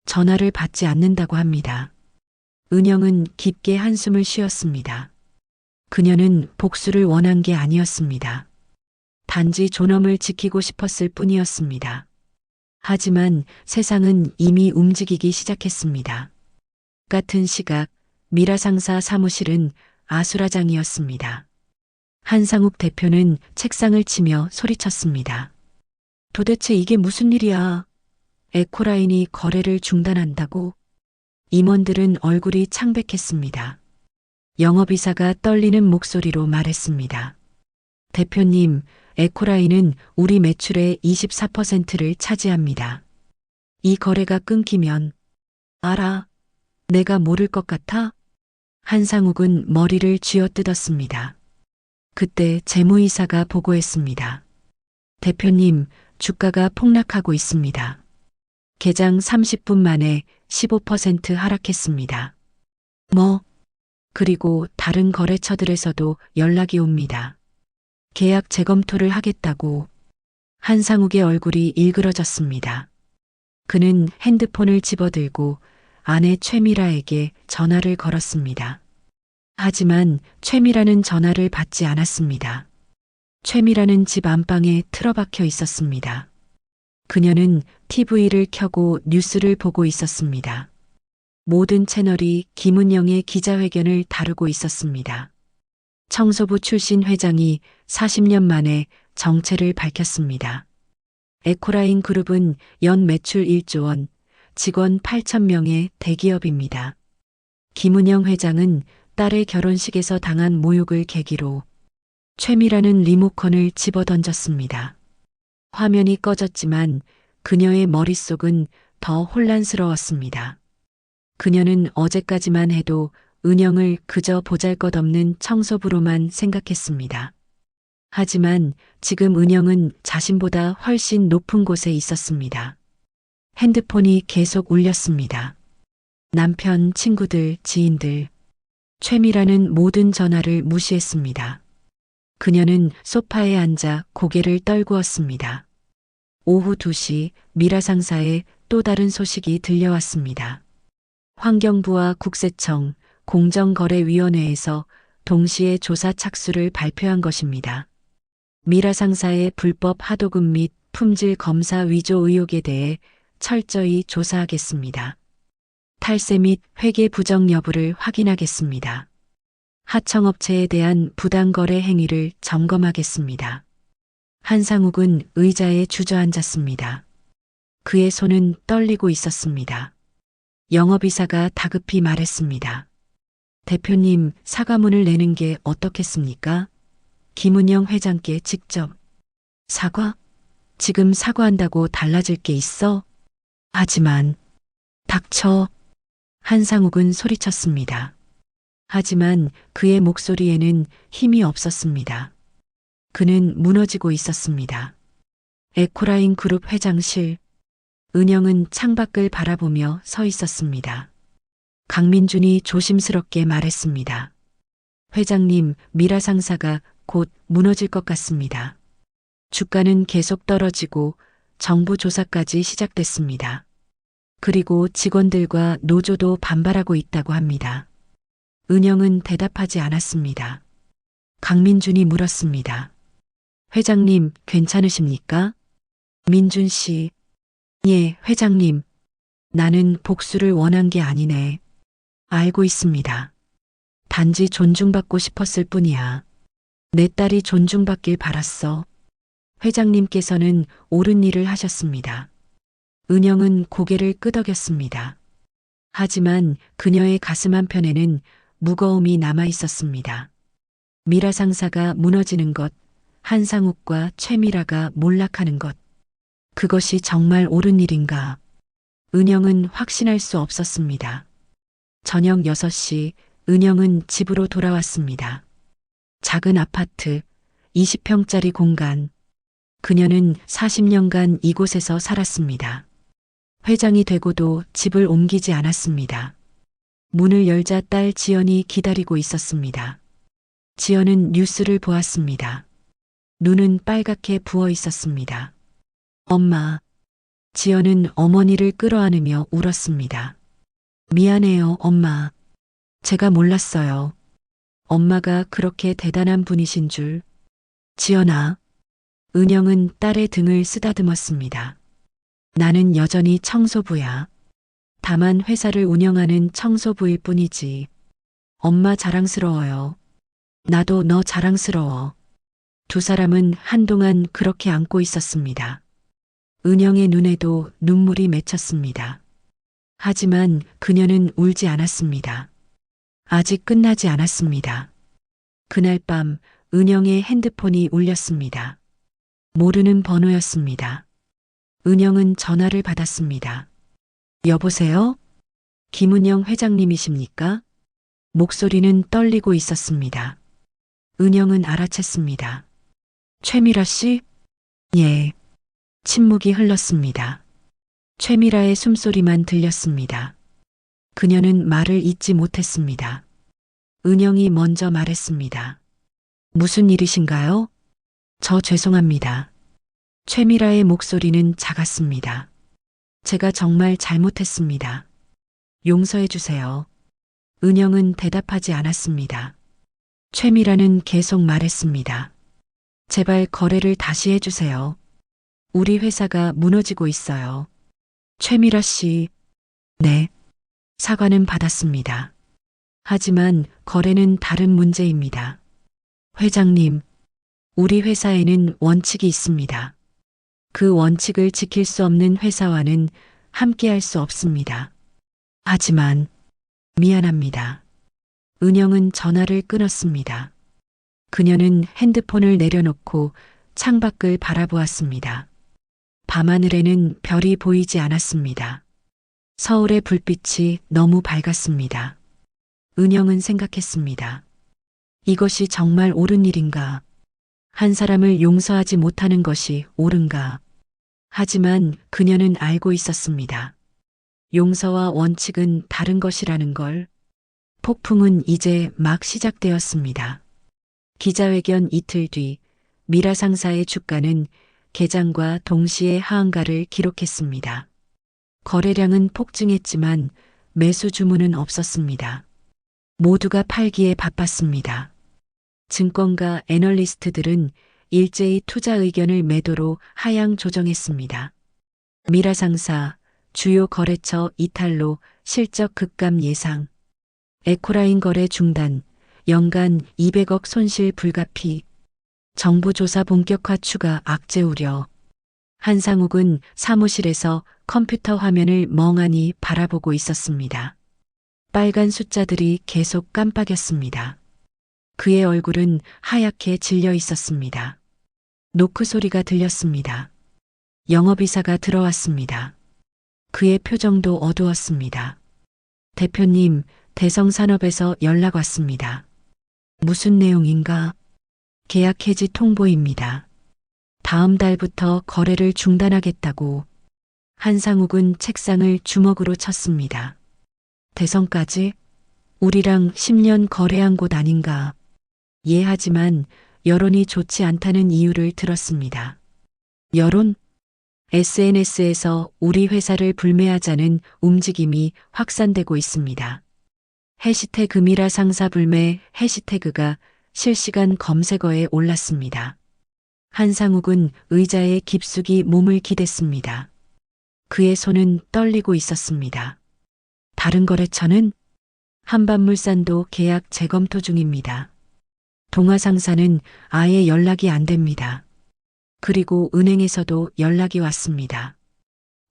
전화를 받지 않는다고 합니다. 은영은 깊게 한숨을 쉬었습니다. 그녀는 복수를 원한 게 아니었습니다. 단지 존엄을 지키고 싶었을 뿐이었습니다. 하지만 세상은 이미 움직이기 시작했습니다. 같은 시각 미라 상사 사무실은 아수라장이었습니다. 한상욱 대표는 책상을 치며 소리쳤습니다. 도대체 이게 무슨 일이야? 에코라인이 거래를 중단한다고? 임원들은 얼굴이 창백했습니다. 영업이사가 떨리는 목소리로 말했습니다. 대표님, 에코라인은 우리 매출의 24%를 차지합니다. 이 거래가 끊기면 알아. 내가 모를 것 같아? 한상욱은 머리를 쥐어뜯었습니다. 그때 재무이사가 보고했습니다. 대표님, 주가가 폭락하고 있습니다. 개장 30분 만에 15% 하락했습니다. 뭐? 그리고 다른 거래처들에서도 연락이 옵니다. 계약 재검토를 하겠다고. 한상욱의 얼굴이 일그러졌습니다. 그는 핸드폰을 집어들고 아내 최미라에게 전화를 걸었습니다. 하지만 최미라는 전화를 받지 않았습니다. 최미라는 집 안방에 틀어박혀 있었습니다. 그녀는 TV를 켜고 뉴스를 보고 있었습니다. 모든 채널이 김은영의 기자회견을 다루고 있었습니다. 청소부 출신 회장이 40년 만에 정체를 밝혔습니다. 에코라인 그룹은 연 매출 1조 원, 직원 8,000명의 대기업입니다. 김은영 회장은 딸의 결혼식에서 당한 모욕을 계기로 최미라는 리모컨을 집어던졌습니다. 화면이 꺼졌지만 그녀의 머릿속은 더 혼란스러웠습니다. 그녀는 어제까지만 해도 은영을 그저 보잘것없는 청소부로만 생각했습니다. 하지만 지금 은영은 자신보다 훨씬 높은 곳에 있었습니다. 핸드폰이 계속 울렸습니다. 남편, 친구들, 지인들. 최미라는 모든 전화를 무시했습니다. 그녀는 소파에 앉아 고개를 떨구었습니다. 오후 2시 미라 상사의 또 다른 소식이 들려왔습니다. 환경부와 국세청, 공정거래위원회에서 동시에 조사 착수를 발표한 것입니다. 미라 상사의 불법 하도급 및 품질 검사 위조 의혹에 대해 철저히 조사하겠습니다. 탈세 및 회계 부정 여부를 확인하겠습니다. 하청업체에 대한 부당거래 행위를 점검하겠습니다. 한상욱은 의자에 주저앉았습니다. 그의 손은 떨리고 있었습니다. 영업이사가 다급히 말했습니다. 대표님, 사과문을 내는 게 어떻겠습니까? 김은영 회장께 직접. 사과? 지금 사과한다고 달라질 게 있어? 하지만, 닥쳐. 한상욱은 소리쳤습니다. 하지만 그의 목소리에는 힘이 없었습니다. 그는 무너지고 있었습니다. 에코라인 그룹 회장실. 은영은 창밖을 바라보며 서 있었습니다. 강민준이 조심스럽게 말했습니다. 회장님, 미라 상사가 곧 무너질 것 같습니다. 주가는 계속 떨어지고 정부 조사까지 시작됐습니다. 그리고 직원들과 노조도 반발하고 있다고 합니다. 은영은 대답하지 않았습니다. 강민준이 물었습니다. 회장님, 괜찮으십니까? 민준 씨. 예, 회장님. 나는 복수를 원한 게 아니네. 알고 있습니다. 단지 존중받고 싶었을 뿐이야. 내 딸이 존중받길 바랐어. 회장님께서는 옳은 일을 하셨습니다. 은영은 고개를 끄덕였습니다. 하지만 그녀의 가슴 한편에는 무거움이 남아 있었습니다. 미라 상사가 무너지는 것, 한상욱과 최미라가 몰락하는 것. 그것이 정말 옳은 일인가? 은영은 확신할 수 없었습니다. 저녁 6시 은영은 집으로 돌아왔습니다. 작은 아파트, 20평짜리 공간. 그녀는 40년간 이곳에서 살았습니다. 회장이 되고도 집을 옮기지 않았습니다. 문을 열자 딸 지연이 기다리고 있었습니다. 지연은 뉴스를 보았습니다. 눈은 빨갛게 부어 있었습니다. 엄마. 지연은 어머니를 끌어안으며 울었습니다. 미안해요, 엄마. 제가 몰랐어요. 엄마가 그렇게 대단한 분이신 줄. 지연아. 은영은 딸의 등을 쓰다듬었습니다. 나는 여전히 청소부야. 다만 회사를 운영하는 청소부일 뿐이지. 엄마 자랑스러워요. 나도 너 자랑스러워. 두 사람은 한동안 그렇게 안고 있었습니다. 은영의 눈에도 눈물이 맺혔습니다. 하지만 그녀는 울지 않았습니다. 아직 끝나지 않았습니다. 그날 밤 은영의 핸드폰이 울렸습니다. 모르는 번호였습니다. 은영은 전화를 받았습니다. 여보세요? 김은영 회장님이십니까? 목소리는 떨리고 있었습니다. 은영은 알아챘습니다. 최미라 씨? 예. 침묵이 흘렀습니다. 최미라의 숨소리만 들렸습니다. 그녀는 말을 잇지 못했습니다. 은영이 먼저 말했습니다. 무슨 일이신가요? 저 죄송합니다. 최미라의 목소리는 작았습니다. 제가 정말 잘못했습니다. 용서해 주세요. 은영은 대답하지 않았습니다. 최미라는 계속 말했습니다. 제발 거래를 다시 해주세요. 우리 회사가 무너지고 있어요. 최미라 씨, 네. 사과는 받았습니다. 하지만 거래는 다른 문제입니다. 회장님, 우리 회사에는 원칙이 있습니다. 그 원칙을 지킬 수 없는 회사와는 함께할 수 없습니다. 하지만 미안합니다. 은영은 전화를 끊었습니다. 그녀는 핸드폰을 내려놓고 창밖을 바라보았습니다. 밤하늘에는 별이 보이지 않았습니다. 서울의 불빛이 너무 밝았습니다. 은영은 생각했습니다. 이것이 정말 옳은 일인가? 한 사람을 용서하지 못하는 것이 옳은가? 하지만 그녀는 알고 있었습니다. 용서와 원칙은 다른 것이라는 걸. 폭풍은 이제 막 시작되었습니다. 기자회견 이틀 뒤 미라 상사의 주가는 개장과 동시에 하한가를 기록했습니다. 거래량은 폭증했지만 매수 주문은 없었습니다. 모두가 팔기에 바빴습니다. 증권가 애널리스트들은 일제히 투자 의견을 매도로 하향 조정했습니다. 미라 상사, 주요 거래처 이탈로 실적 급감 예상, 에코라인 거래 중단, 연간 200억 손실 불가피, 정부 조사 본격화 추가 악재 우려. 한상욱은 사무실에서 컴퓨터 화면을 멍하니 바라보고 있었습니다. 빨간 숫자들이 계속 깜빡였습니다. 그의 얼굴은 하얗게 질려 있었습니다. 노크 소리가 들렸습니다. 영업이사가 들어왔습니다. 그의 표정도 어두웠습니다. 대표님, 대성산업에서 연락 왔습니다. 무슨 내용인가? 계약 해지 통보입니다. 다음 달부터 거래를 중단하겠다고. 한상욱은 책상을 주먹으로 쳤습니다. 대성까지? 우리랑 10년 거래한 곳 아닌가? 예, 하지만 여론이 좋지 않다는 이유를 들었습니다. 여론? SNS에서 우리 회사를 불매하자는 움직임이 확산되고 있습니다. 해시태그 미라 상사 불매 해시태그가 실시간 검색어에 올랐습니다. 한상욱은 의자에 깊숙이 몸을 기댔습니다. 그의 손은 떨리고 있었습니다. 다른 거래처는? 한밤물산도 계약 재검토 중입니다. 동아상사는 아예 연락이 안 됩니다. 그리고 은행에서도 연락이 왔습니다.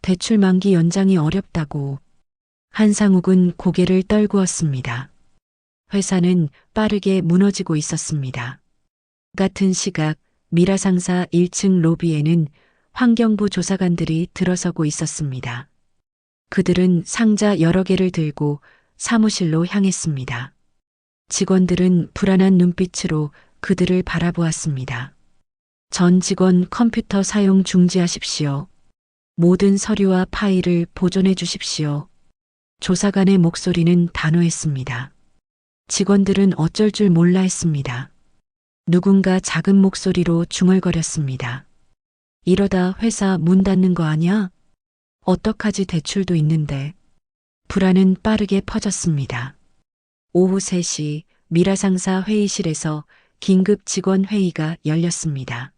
대출 만기 연장이 어렵다고. 한상욱은 고개를 떨구었습니다. 회사는 빠르게 무너지고 있었습니다. 같은 시각 미라 상사 1층 로비에는 환경부 조사관들이 들어서고 있었습니다. 그들은 상자 여러 개를 들고 사무실로 향했습니다. 직원들은 불안한 눈빛으로 그들을 바라보았습니다. 전 직원 컴퓨터 사용 중지하십시오. 모든 서류와 파일을 보존해 주십시오. 조사관의 목소리는 단호했습니다. 직원들은 어쩔 줄 몰라 했습니다. 누군가 작은 목소리로 중얼거렸습니다. 이러다 회사 문 닫는 거 아니야? 어떡하지, 대출도 있는데. 불안은 빠르게 퍼졌습니다. 오후 3시 미라 상사 회의실에서 긴급 직원 회의가 열렸습니다.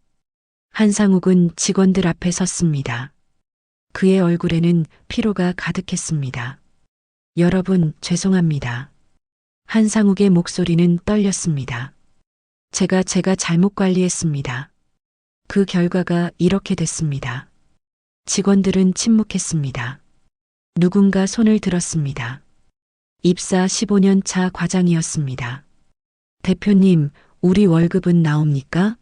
한상욱은 직원들 앞에 섰습니다. 그의 얼굴에는 피로가 가득했습니다. 여러분, 죄송합니다. 한상욱의 목소리는 떨렸습니다. 제가 잘못 관리했습니다. 그 결과가 이렇게 됐습니다. 직원들은 침묵했습니다. 누군가 손을 들었습니다. 입사 15년 차 과장이었습니다. 대표님, 우리 월급은 나옵니까?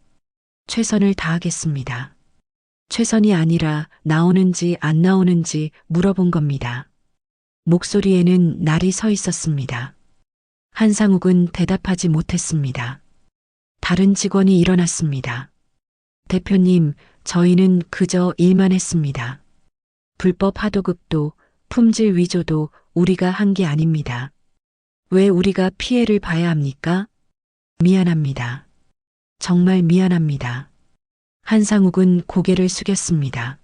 최선을 다하겠습니다. 최선이 아니라 나오는지 안 나오는지 물어본 겁니다. 목소리에는 날이 서 있었습니다. 한상욱은 대답하지 못했습니다. 다른 직원이 일어났습니다. 대표님, 저희는 그저 일만 했습니다. 불법 하도급도 품질 위조도 우리가 한 게 아닙니다. 왜 우리가 피해를 봐야 합니까? 미안합니다. 정말 미안합니다. 한상욱은 고개를 숙였습니다.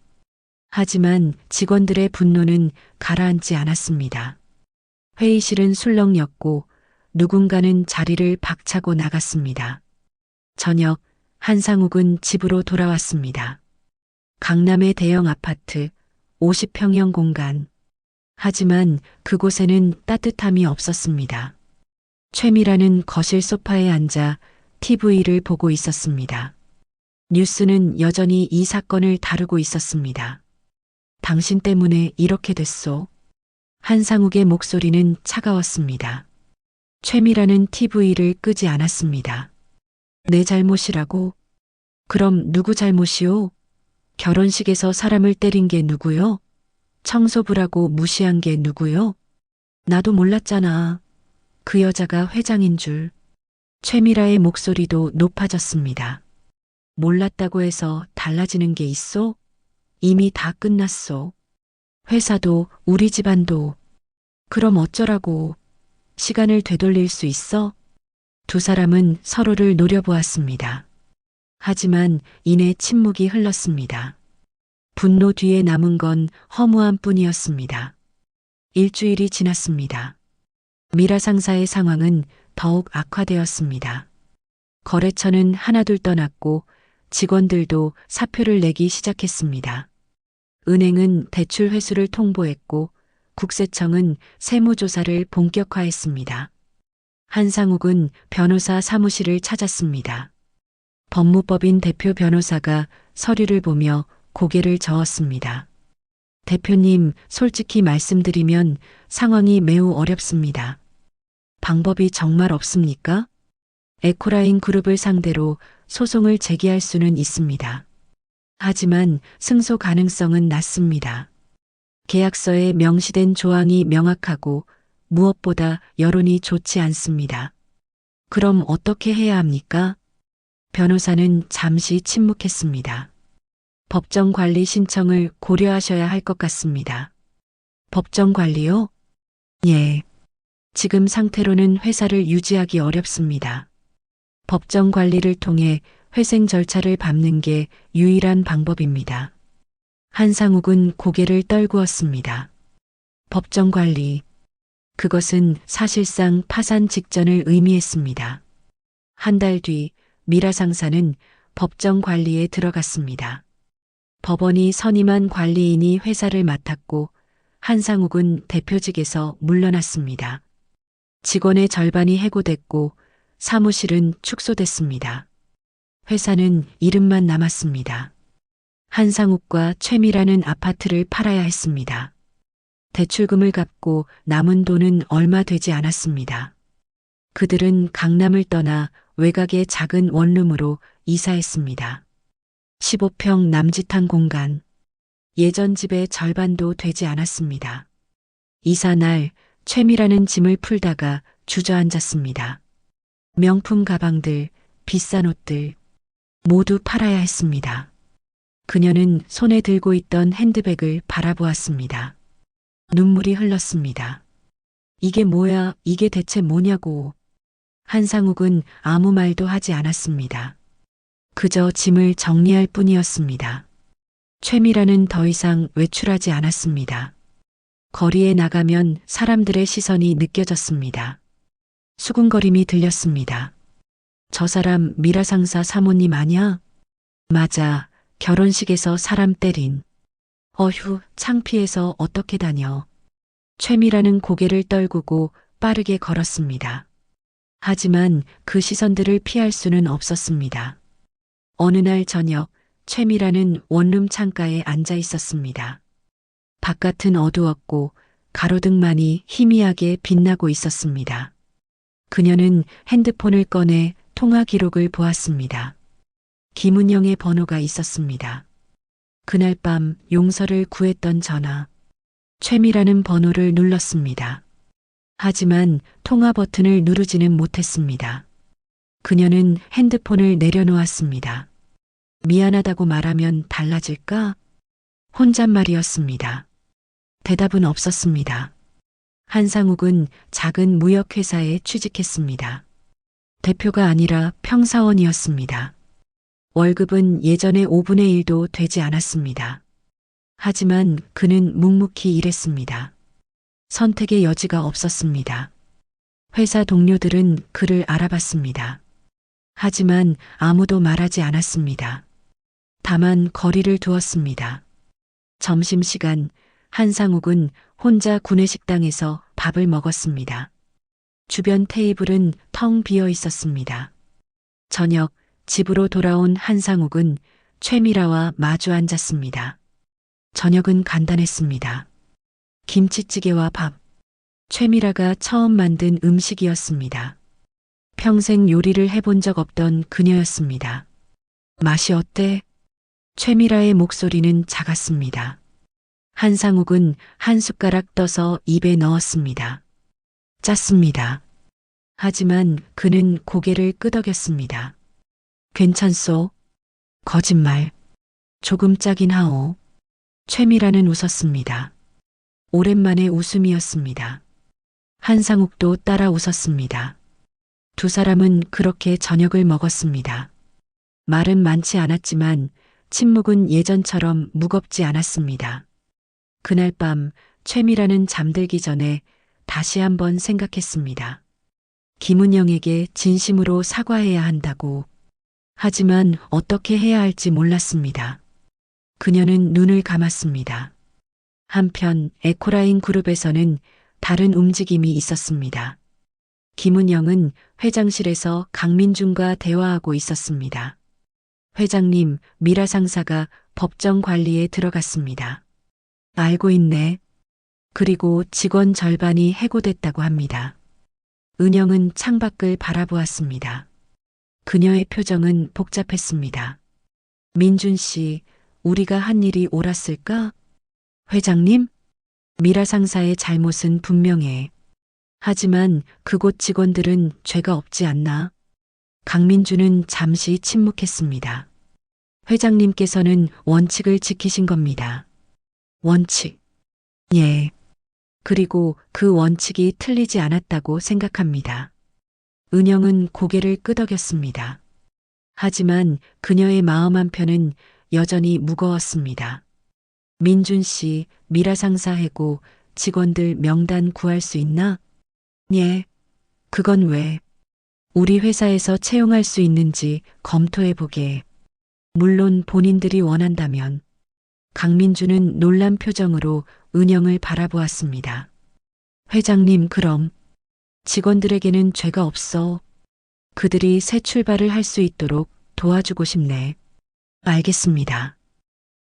하지만 직원들의 분노는 가라앉지 않았습니다. 회의실은 술렁였고 누군가는 자리를 박차고 나갔습니다. 저녁, 한상욱은 집으로 돌아왔습니다. 강남의 대형 아파트, 50평형 공간. 하지만 그곳에는 따뜻함이 없었습니다. 최미라는 거실 소파에 앉아 TV를 보고 있었습니다. 뉴스는 여전히 이 사건을 다루고 있었습니다. 당신 때문에 이렇게 됐소. 한상욱의 목소리는 차가웠습니다. 최미라는 TV를 끄지 않았습니다. 내 잘못이라고? 그럼 누구 잘못이오? 결혼식에서 사람을 때린 게 누구요? 청소부라고 무시한 게 누구요? 나도 몰랐잖아. 그 여자가 회장인 줄. 최미라의 목소리도 높아졌습니다. 몰랐다고 해서 달라지는 게 있어? 이미 다 끝났어. 회사도 우리 집안도. 그럼 어쩌라고. 시간을 되돌릴 수 있어? 두 사람은 서로를 노려보았습니다. 하지만 이내 침묵이 흘렀습니다. 분노 뒤에 남은 건 허무함 뿐이었습니다. 일주일이 지났습니다. 미라 상사의 상황은 더욱 악화되었습니다. 거래처는 하나둘 떠났고 직원들도 사표를 내기 시작했습니다. 은행은 대출 회수를 통보했고 국세청은 세무조사를 본격화했습니다. 한상욱은 변호사 사무실을 찾았습니다. 법무법인 대표 변호사가 서류를 보며 고개를 저었습니다. 대표님, 솔직히 말씀드리면 상황이 매우 어렵습니다. 방법이 정말 없습니까? 에코라인 그룹을 상대로 소송을 제기할 수는 있습니다. 하지만 승소 가능성은 낮습니다. 계약서에 명시된 조항이 명확하고 무엇보다 여론이 좋지 않습니다. 그럼 어떻게 해야 합니까? 변호사는 잠시 침묵했습니다. 법정 관리 신청을 고려하셔야 할 것 같습니다. 법정 관리요? 예. 지금 상태로는 회사를 유지하기 어렵습니다. 법정 관리를 통해 회생 절차를 밟는 게 유일한 방법입니다. 한상욱은 고개를 떨구었습니다. 법정 관리. 그것은 사실상 파산 직전을 의미했습니다. 한 달 뒤 미라 상사는 법정 관리에 들어갔습니다. 법원이 선임한 관리인이 회사를 맡았고 한상욱은 대표직에서 물러났습니다. 직원의 절반이 해고됐고 사무실은 축소됐습니다. 회사는 이름만 남았습니다. 한상욱과 최미라는 아파트를 팔아야 했습니다. 대출금을 갚고 남은 돈은 얼마 되지 않았습니다. 그들은 강남을 떠나 외곽의 작은 원룸으로 이사했습니다. 15평 남짓한 공간. 예전 집의 절반도 되지 않았습니다. 이사 날 최미라는 짐을 풀다가 주저앉았습니다. 명품 가방들, 비싼 옷들 모두 팔아야 했습니다. 그녀는 손에 들고 있던 핸드백을 바라보았습니다. 눈물이 흘렀습니다. 이게 뭐야, 이게 대체 뭐냐고. 한상욱은 아무 말도 하지 않았습니다. 그저 짐을 정리할 뿐이었습니다. 최미라는 더 이상 외출하지 않았습니다. 거리에 나가면 사람들의 시선이 느껴졌습니다. 수군거림이 들렸습니다. 저 사람 미라 상사 사모님 아냐? 맞아, 결혼식에서 사람 때린. 어휴, 창피해서 어떻게 다녀. 최미라는 고개를 떨구고 빠르게 걸었습니다. 하지만 그 시선들을 피할 수는 없었습니다. 어느 날 저녁 최미라는 원룸 창가에 앉아 있었습니다. 바깥은 어두웠고 가로등만이 희미하게 빛나고 있었습니다. 그녀는 핸드폰을 꺼내 통화 기록을 보았습니다. 김은영의 번호가 있었습니다. 그날 밤 용서를 구했던 전화. 최미라는 번호를 눌렀습니다. 하지만 통화 버튼을 누르지는 못했습니다. 그녀는 핸드폰을 내려놓았습니다. 미안하다고 말하면 달라질까? 혼잣말이었습니다. 대답은 없었습니다. 한상욱은 작은 무역회사에 취직했습니다. 대표가 아니라 평사원이었습니다. 월급은 예전의 5분의 1도 되지 않았습니다. 하지만 그는 묵묵히 일했습니다. 선택의 여지가 없었습니다. 회사 동료들은 그를 알아봤습니다. 하지만 아무도 말하지 않았습니다. 다만 거리를 두었습니다. 점심시간 한상욱은 혼자 구내식당에서 밥을 먹었습니다. 주변 테이블은 텅 비어 있었습니다. 저녁 집으로 돌아온 한상욱은 최미라와 마주 앉았습니다. 저녁은 간단했습니다. 김치찌개와 밥. 최미라가 처음 만든 음식이었습니다. 평생 요리를 해본 적 없던 그녀였습니다. 맛이 어때? 최미라의 목소리는 작았습니다. 한상욱은 한 숟가락 떠서 입에 넣었습니다. 짰습니다. 하지만 그는 고개를 끄덕였습니다. 괜찮소? 거짓말. 조금 짜긴 하오. 최미라는 웃었습니다. 오랜만에 웃음이었습니다. 한상욱도 따라 웃었습니다. 두 사람은 그렇게 저녁을 먹었습니다. 말은 많지 않았지만 침묵은 예전처럼 무겁지 않았습니다. 그날 밤 최미라는 잠들기 전에 다시 한번 생각했습니다. 김은영에게 진심으로 사과해야 한다고. 하지만 어떻게 해야 할지 몰랐습니다. 그녀는 눈을 감았습니다. 한편 에코라인 그룹에서는 다른 움직임이 있었습니다. 김은영은 회장실에서 강민준과 대화하고 있었습니다. 회장님, 미라 상사가 법정 관리에 들어갔습니다. 알고 있네. 그리고 직원 절반이 해고됐다고 합니다. 은영은 창밖을 바라보았습니다. 그녀의 표정은 복잡했습니다. 민준 씨, 우리가 한 일이 옳았을까? 회장님? 미라 상사의 잘못은 분명해. 하지만 그곳 직원들은 죄가 없지 않나? 강민주는 잠시 침묵했습니다. 회장님께서는 원칙을 지키신 겁니다. 원칙. 예. 그리고 그 원칙이 틀리지 않았다고 생각합니다. 은영은 고개를 끄덕였습니다. 하지만 그녀의 마음 한편은 여전히 무거웠습니다. 민준 씨, 미라 상사 해고 직원들 명단 구할 수 있나? 예. 그건 왜? 우리 회사에서 채용할 수 있는지 검토해 보게. 물론 본인들이 원한다면. 강민주는 놀란 표정으로 은영을 바라보았습니다. 회장님, 그럼 직원들에게는 죄가 없어. 그들이 새 출발을 할 수 있도록 도와주고 싶네. 알겠습니다.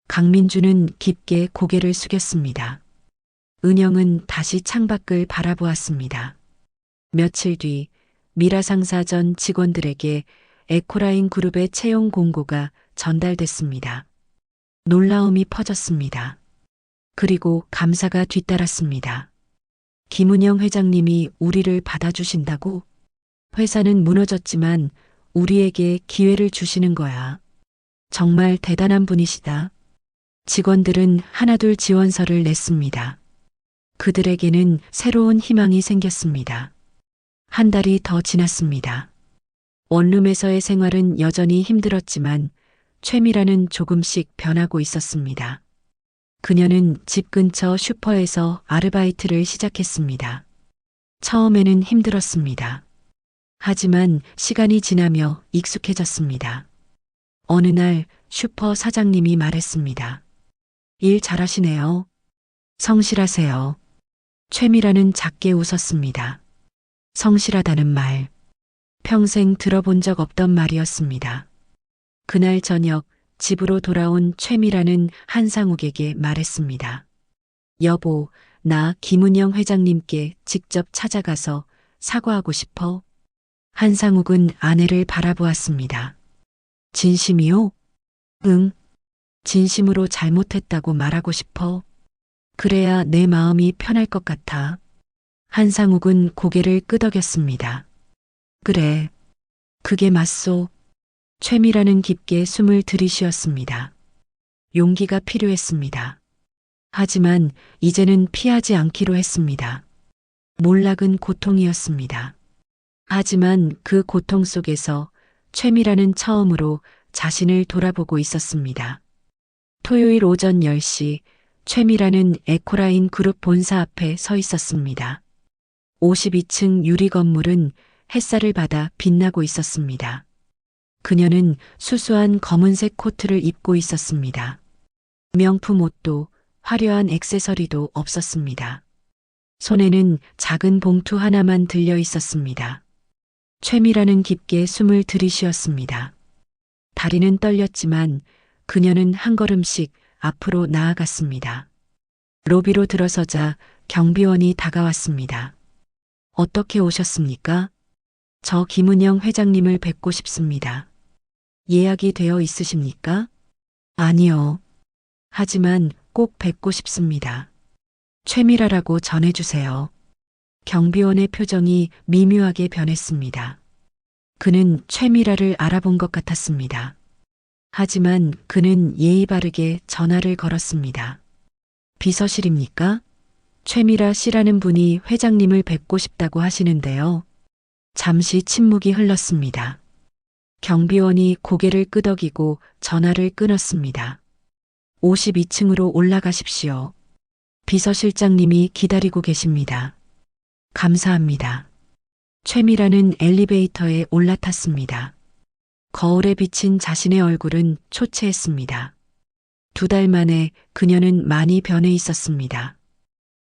강민주는 깊게 고개를 숙였습니다. 은영은 다시 창밖을 바라보았습니다. 며칠 뒤 미라 상사 전 직원들에게 에코라인 그룹의 채용 공고가 전달됐습니다. 놀라움이 퍼졌습니다. 그리고 감사가 뒤따랐습니다. 김은영 회장님이 우리를 받아주신다고? 회사는 무너졌지만 우리에게 기회를 주시는 거야. 정말 대단한 분이시다. 직원들은 하나둘 지원서를 냈습니다. 그들에게는 새로운 희망이 생겼습니다. 한 달이 더 지났습니다. 원룸에서의 생활은 여전히 힘들었지만 최미라는 조금씩 변하고 있었습니다. 그녀는 집 근처 슈퍼에서 아르바이트를 시작했습니다. 처음에는 힘들었습니다. 하지만 시간이 지나며 익숙해졌습니다. 어느 날 슈퍼 사장님이 말했습니다. 일 잘하시네요. 성실하세요. 최미라는 작게 웃었습니다. 성실하다는 말. 평생 들어본 적 없던 말이었습니다. 그날 저녁 집으로 돌아온 최미라는 한상욱에게 말했습니다. 여보, 나 김은영 회장님께 직접 찾아가서 사과하고 싶어. 한상욱은 아내를 바라보았습니다. 진심이요? 응. 진심으로 잘못했다고 말하고 싶어. 그래야 내 마음이 편할 것 같아. 한상욱은 고개를 끄덕였습니다. 그래. 그게 맞소. 최미라는 깊게 숨을 들이쉬었습니다. 용기가 필요했습니다. 하지만 이제는 피하지 않기로 했습니다. 몰락은 고통이었습니다. 하지만 그 고통 속에서 최미라는 처음으로 자신을 돌아보고 있었습니다. 토요일 오전 10시 최미라는 에코라인 그룹 본사 앞에 서 있었습니다. 52층 유리 건물은 햇살을 받아 빛나고 있었습니다. 그녀는 수수한 검은색 코트를 입고 있었습니다. 명품 옷도 화려한 액세서리도 없었습니다. 손에는 작은 봉투 하나만 들려 있었습니다. 최미라는 깊게 숨을 들이쉬었습니다. 다리는 떨렸지만 그녀는 한 걸음씩 앞으로 나아갔습니다. 로비로 들어서자 경비원이 다가왔습니다. 어떻게 오셨습니까? 저 김은영 회장님을 뵙고 싶습니다. 예약이 되어 있으십니까? 아니요. 하지만 꼭 뵙고 싶습니다. 최미라라고 전해주세요. 경비원의 표정이 미묘하게 변했습니다. 그는 최미라를 알아본 것 같았습니다. 하지만 그는 예의 바르게 전화를 걸었습니다. 비서실입니까? 최미라 씨라는 분이 회장님을 뵙고 싶다고 하시는데요. 잠시 침묵이 흘렀습니다. 경비원이 고개를 끄덕이고 전화를 끊었습니다. 52층으로 올라가십시오. 비서실장님이 기다리고 계십니다. 감사합니다. 최미라는 엘리베이터에 올라탔습니다. 거울에 비친 자신의 얼굴은 초췌했습니다. 2달 만에 그녀는 많이 변해 있었습니다.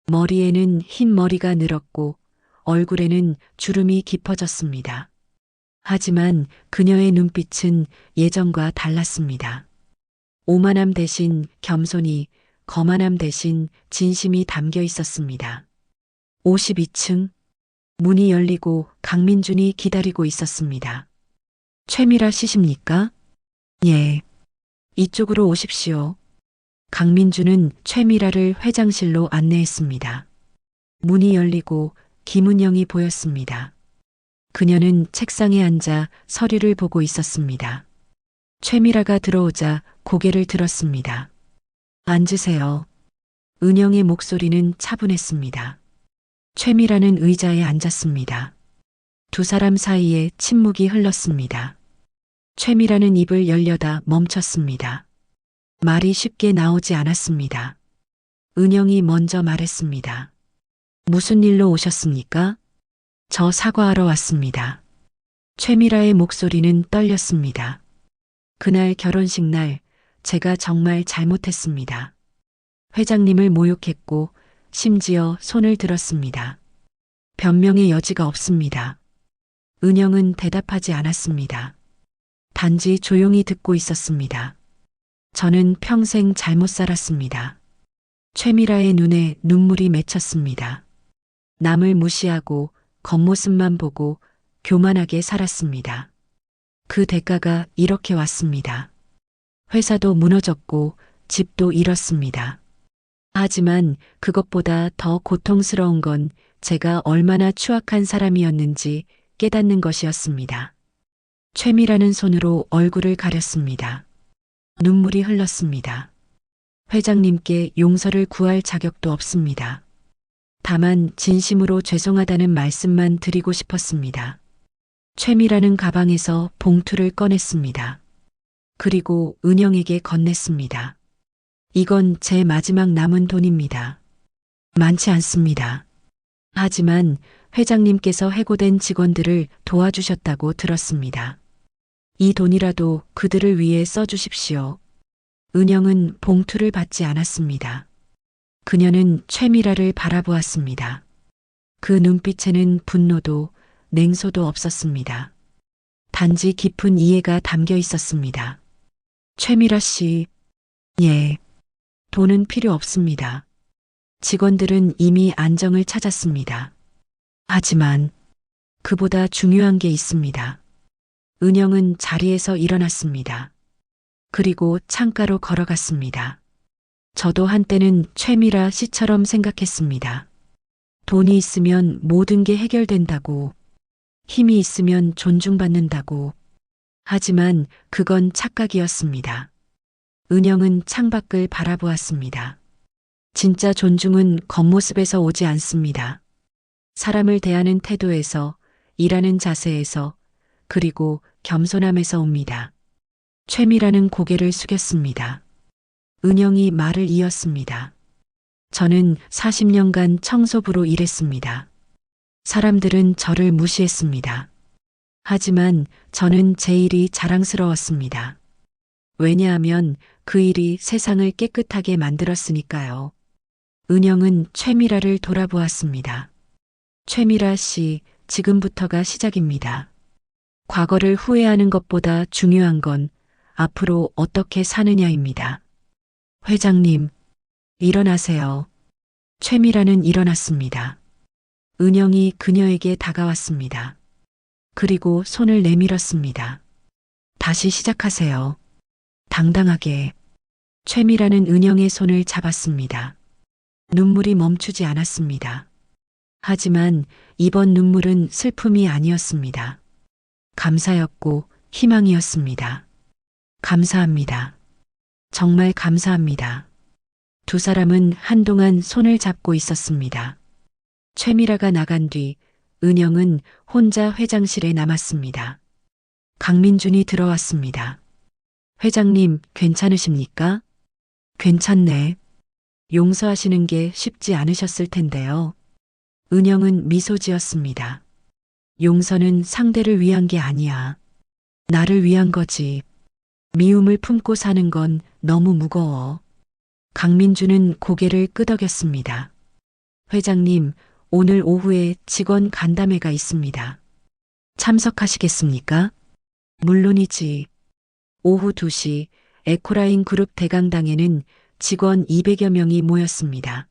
머리에는 흰 머리가 늘었고 얼굴에는 주름이 깊어졌습니다. 하지만 그녀의 눈빛은 예전과 달랐습니다. 오만함 대신 겸손이, 거만함 대신 진심이 담겨 있었습니다. 52층 문이 열리고 강민준이 기다리고 있었습니다. 최미라 씨십니까? 예. 이쪽으로 오십시오. 강민준은 최미라를 회장실로 안내했습니다. 문이 열리고 김은영이 보였습니다. 그녀는 책상에 앉아 서류를 보고 있었습니다. 최미라가 들어오자 고개를 들었습니다. 앉으세요. 은영의 목소리는 차분했습니다. 최미라는 의자에 앉았습니다. 2 사람 사이에 침묵이 흘렀습니다. 최미라는 입을 열려다 멈췄습니다. 말이 쉽게 나오지 않았습니다. 은영이 먼저 말했습니다. 무슨 일로 오셨습니까? 저 사과하러 왔습니다. 최미라의 목소리는 떨렸습니다. 그날 결혼식 날 제가 정말 잘못했습니다. 회장님을 모욕했고 심지어 손을 들었습니다. 변명의 여지가 없습니다. 은영은 대답하지 않았습니다. 단지 조용히 듣고 있었습니다. 저는 평생 잘못 살았습니다. 최미라의 눈에 눈물이 맺혔습니다. 남을 무시하고 겉모습만 보고 교만하게 살았습니다. 그 대가가 이렇게 왔습니다. 회사도 무너졌고 집도 잃었습니다. 하지만 그것보다 더 고통스러운 건 제가 얼마나 추악한 사람이었는지 깨닫는 것이었습니다. 최미라는 손으로 얼굴을 가렸습니다. 눈물이 흘렀습니다. 회장님께 용서를 구할 자격도 없습니다. 다만 진심으로 죄송하다는 말씀만 드리고 싶었습니다. 최미라는 가방에서 봉투를 꺼냈습니다. 그리고 은영에게 건넸습니다. 이건 제 마지막 남은 돈입니다. 많지 않습니다. 하지만 회장님께서 해고된 직원들을 도와주셨다고 들었습니다. 이 돈이라도 그들을 위해 써주십시오. 은영은 봉투를 받지 않았습니다. 그녀는 최미라를 바라보았습니다. 그 눈빛에는 분노도 냉소도 없었습니다. 단지 깊은 이해가 담겨 있었습니다. 최미라 씨, 예. 돈은 필요 없습니다. 직원들은 이미 안정을 찾았습니다. 하지만 그보다 중요한 게 있습니다. 은영은 자리에서 일어났습니다. 그리고 창가로 걸어갔습니다. 저도 한때는 최미라 씨처럼 생각했습니다. 돈이 있으면 모든 게 해결된다고, 힘이 있으면 존중받는다고. 하지만 그건 착각이었습니다. 은영은 창밖을 바라보았습니다. 진짜 존중은 겉모습에서 오지 않습니다. 사람을 대하는 태도에서, 일하는 자세에서, 그리고 겸손함에서 옵니다. 최미라는 고개를 숙였습니다. 은영이 말을 이었습니다. 저는 40년간 청소부로 일했습니다. 사람들은 저를 무시했습니다. 하지만 저는 제 일이 자랑스러웠습니다. 왜냐하면 그 일이 세상을 깨끗하게 만들었으니까요. 은영은 최미라를 돌아보았습니다. 최미라 씨, 지금부터가 시작입니다. 과거를 후회하는 것보다 중요한 건 앞으로 어떻게 사느냐입니다. 회장님, 일어나세요. 최미라는 일어났습니다. 은영이 그녀에게 다가왔습니다. 그리고 손을 내밀었습니다. 다시 시작하세요. 당당하게. 최미라는 은영의 손을 잡았습니다. 눈물이 멈추지 않았습니다. 하지만 이번 눈물은 슬픔이 아니었습니다. 감사였고 희망이었습니다. 감사합니다. 정말 감사합니다. 두 사람은 한동안 손을 잡고 있었습니다. 최미라가 나간 뒤 은영은 혼자 회장실에 남았습니다. 강민준이 들어왔습니다. 회장님, 괜찮으십니까? 괜찮네. 용서하시는 게 쉽지 않으셨을 텐데요. 은영은 미소 지었습니다. 용서는 상대를 위한 게 아니야. 나를 위한 거지. 미움을 품고 사는 건 너무 무거워. 강민주는 고개를 끄덕였습니다. 회장님, 오늘 오후에 직원 간담회가 있습니다. 참석하시겠습니까? 물론이지. 오후 2시 에코라인 그룹 대강당에는 직원 200여 명이 모였습니다.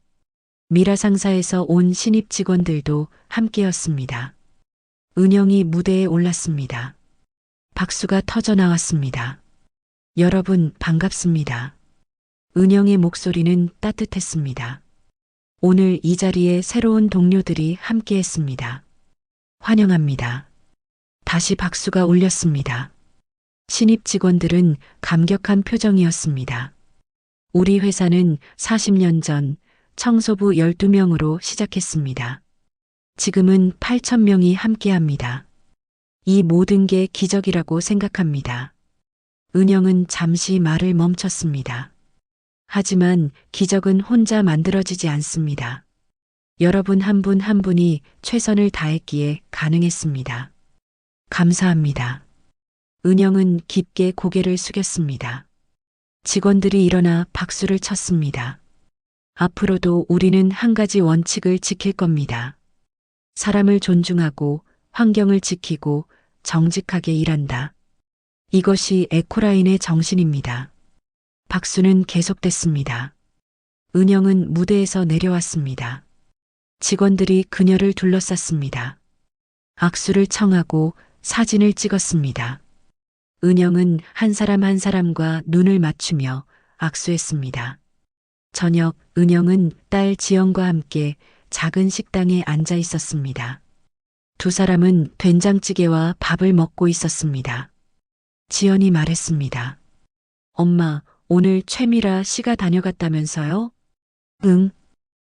미라 상사에서 온 신입 직원들도 함께였습니다. 은영이 무대에 올랐습니다. 박수가 터져 나왔습니다. 여러분 반갑습니다. 은영의 목소리는 따뜻했습니다. 오늘 이 자리에 새로운 동료들이 함께했습니다. 환영합니다. 다시 박수가 울렸습니다. 신입 직원들은 감격한 표정이었습니다. 우리 회사는 40년 전 청소부 12명으로 시작했습니다. 지금은 8,000명이 함께합니다. 이 모든 게 기적이라고 생각합니다. 은영은 잠시 말을 멈췄습니다. 하지만 기적은 혼자 만들어지지 않습니다. 여러분 한 분 한 분이 최선을 다했기에 가능했습니다. 감사합니다. 은영은 깊게 고개를 숙였습니다. 직원들이 일어나 박수를 쳤습니다. 앞으로도 우리는 한 가지 원칙을 지킬 겁니다. 사람을 존중하고 환경을 지키고 정직하게 일한다. 이것이 에코라인의 정신입니다. 박수는 계속됐습니다. 은영은 무대에서 내려왔습니다. 직원들이 그녀를 둘러쌌습니다. 악수를 청하고 사진을 찍었습니다. 은영은 한 사람 한 사람과 눈을 맞추며 악수했습니다. 저녁 은영은 딸 지연과 함께 작은 식당에 앉아 있었습니다. 두 사람은 된장찌개와 밥을 먹고 있었습니다. 지연이 말했습니다. 엄마, 오늘 최미라 씨가 다녀갔다면서요? 응.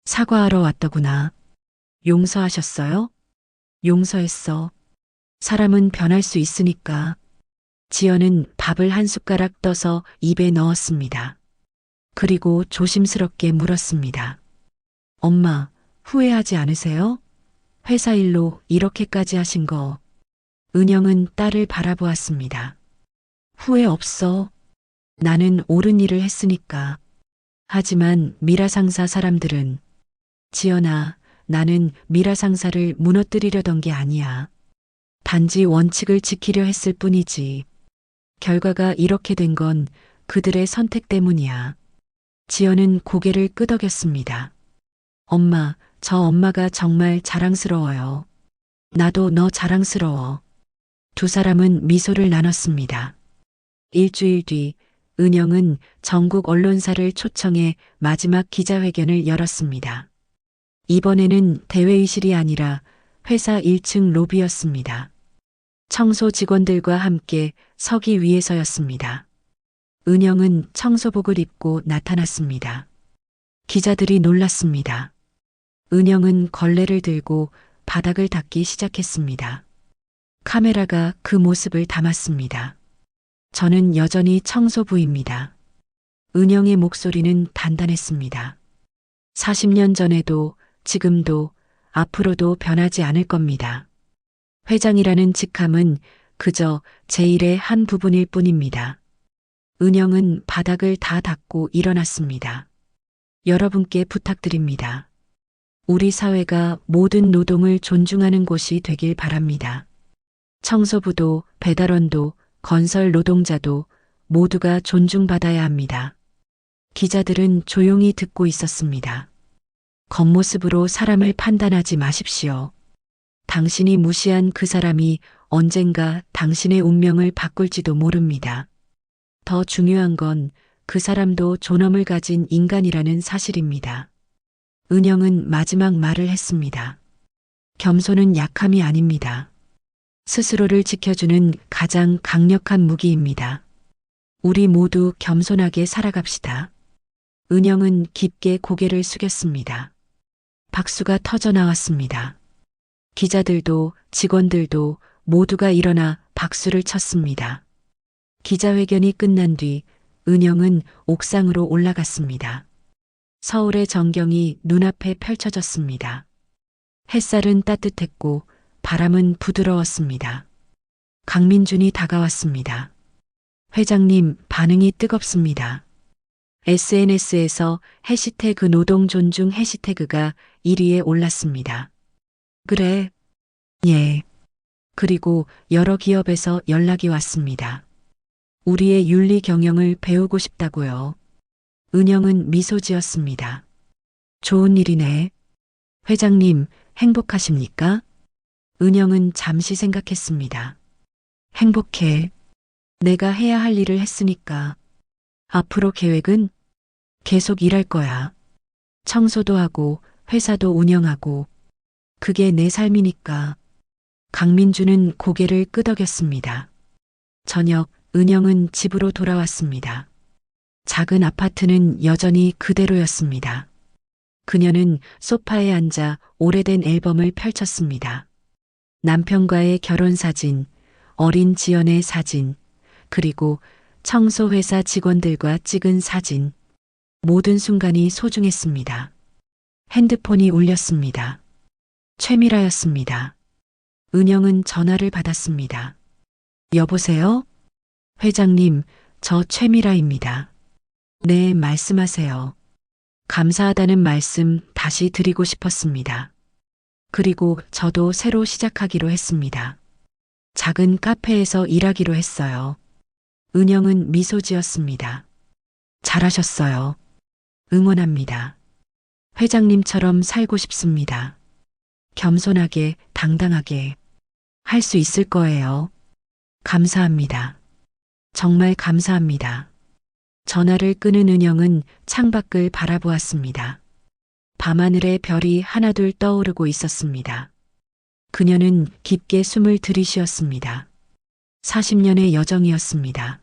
사과하러 왔더구나. 용서하셨어요? 용서했어. 사람은 변할 수 있으니까. 지연은 밥을 한 숟가락 떠서 입에 넣었습니다. 그리고 조심스럽게 물었습니다. 엄마, 후회하지 않으세요? 회사 일로 이렇게까지 하신 거. 은영은 딸을 바라보았습니다. 후회 없어. 나는 옳은 일을 했으니까. 하지만 미라 상사 사람들은 지연아, 나는 미라 상사를 무너뜨리려던 게 아니야. 단지 원칙을 지키려 했을 뿐이지. 결과가 이렇게 된 건 그들의 선택 때문이야. 지연은 고개를 끄덕였습니다. 엄마, 저 엄마가 정말 자랑스러워요. 나도 너 자랑스러워. 두 사람은 미소를 나눴습니다. 일주일 뒤 은영은 전국 언론사를 초청해 마지막 기자회견을 열었습니다. 이번에는 대회의실이 아니라 회사 1층 로비였습니다. 청소 직원들과 함께 서기 위에 서였습니다. 은영은 청소복을 입고 나타났습니다. 기자들이 놀랐습니다. 은영은 걸레를 들고 바닥을 닦기 시작했습니다. 카메라가 그 모습을 담았습니다. 저는 여전히 청소부입니다. 은영의 목소리는 단단했습니다. 40년 전에도 지금도 앞으로도 변하지 않을 겁니다. 회장이라는 직함은 그저 제 일의 한 부분일 뿐입니다. 은영은 바닥을 다 닦고 일어났습니다. 여러분께 부탁드립니다. 우리 사회가 모든 노동을 존중하는 곳이 되길 바랍니다. 청소부도 배달원도 건설 노동자도 모두가 존중받아야 합니다. 기자들은 조용히 듣고 있었습니다. 겉모습으로 사람을 판단하지 마십시오. 당신이 무시한 그 사람이 언젠가 당신의 운명을 바꿀지도 모릅니다. 더 중요한 건 그 사람도 존엄을 가진 인간이라는 사실입니다. 은영은 마지막 말을 했습니다. 겸손은 약함이 아닙니다. 스스로를 지켜주는 가장 강력한 무기입니다. 우리 모두 겸손하게 살아갑시다. 은영은 깊게 고개를 숙였습니다. 박수가 터져 나왔습니다. 기자들도 직원들도 모두가 일어나 박수를 쳤습니다. 기자회견이 끝난 뒤 은영은 옥상으로 올라갔습니다. 서울의 전경이 눈앞에 펼쳐졌습니다. 햇살은 따뜻했고 바람은 부드러웠습니다. 강민준이 다가왔습니다. 회장님, 반응이 뜨겁습니다. SNS에서 해시태그 노동 존중 해시태그가 1위에 올랐습니다. 그래? 예. 그리고 여러 기업에서 연락이 왔습니다. 우리의 윤리 경영을 배우고 싶다고요. 은영은 미소 지었습니다. 좋은 일이네. 회장님, 행복하십니까? 은영은 잠시 생각했습니다. 행복해. 내가 해야 할 일을 했으니까. 앞으로 계획은 계속 일할 거야. 청소도 하고 회사도 운영하고. 그게 내 삶이니까. 강민주는 고개를 끄덕였습니다. 저녁, 은영은 집으로 돌아왔습니다. 작은 아파트는 여전히 그대로였습니다. 그녀는 소파에 앉아 오래된 앨범을 펼쳤습니다. 남편과의 결혼 사진, 어린 지연의 사진, 그리고 청소회사 직원들과 찍은 사진. 모든 순간이 소중했습니다. 핸드폰이 울렸습니다. 최미라였습니다. 은영은 전화를 받았습니다. 여보세요? 회장님, 저 최미라입니다. 네, 말씀하세요. 감사하다는 말씀 다시 드리고 싶었습니다. 그리고 저도 새로 시작하기로 했습니다. 작은 카페에서 일하기로 했어요. 은영은 미소 지었습니다. 잘하셨어요. 응원합니다. 회장님처럼 살고 싶습니다. 겸손하게, 당당하게. 할 수 있을 거예요. 감사합니다. 정말 감사합니다. 전화를 끄는 은영은 창밖을 바라보았습니다. 밤하늘에 별이 하나둘 떠오르고 있었습니다. 그녀는 깊게 숨을 들이쉬었습니다. 40년의 여정이었습니다.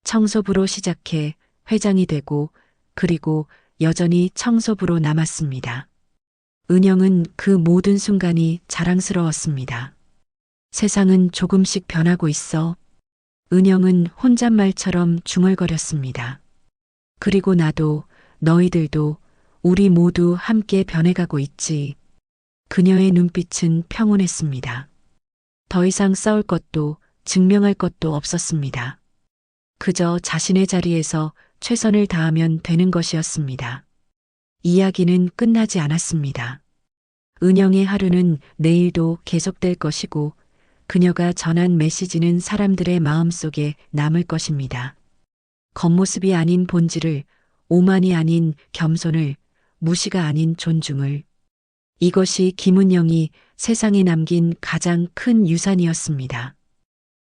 청소부로 시작해 회장이 되고 그리고 여전히 청소부로 남았습니다. 은영은 그 모든 순간이 자랑스러웠습니다. 세상은 조금씩 변하고 있어. 은영은 혼잣말처럼 중얼거렸습니다. 그리고 나도, 너희들도, 우리 모두 함께 변해가고 있지. 그녀의 눈빛은 평온했습니다. 더 이상 싸울 것도 증명할 것도 없었습니다. 그저 자신의 자리에서 최선을 다하면 되는 것이었습니다. 이야기는 끝나지 않았습니다. 은영의 하루는 내일도 계속될 것이고 그녀가 전한 메시지는 사람들의 마음속에 남을 것입니다. 겉모습이 아닌 본질을, 오만이 아닌 겸손을, 무시가 아닌 존중을. 이것이 김은영이 세상에 남긴 가장 큰 유산이었습니다.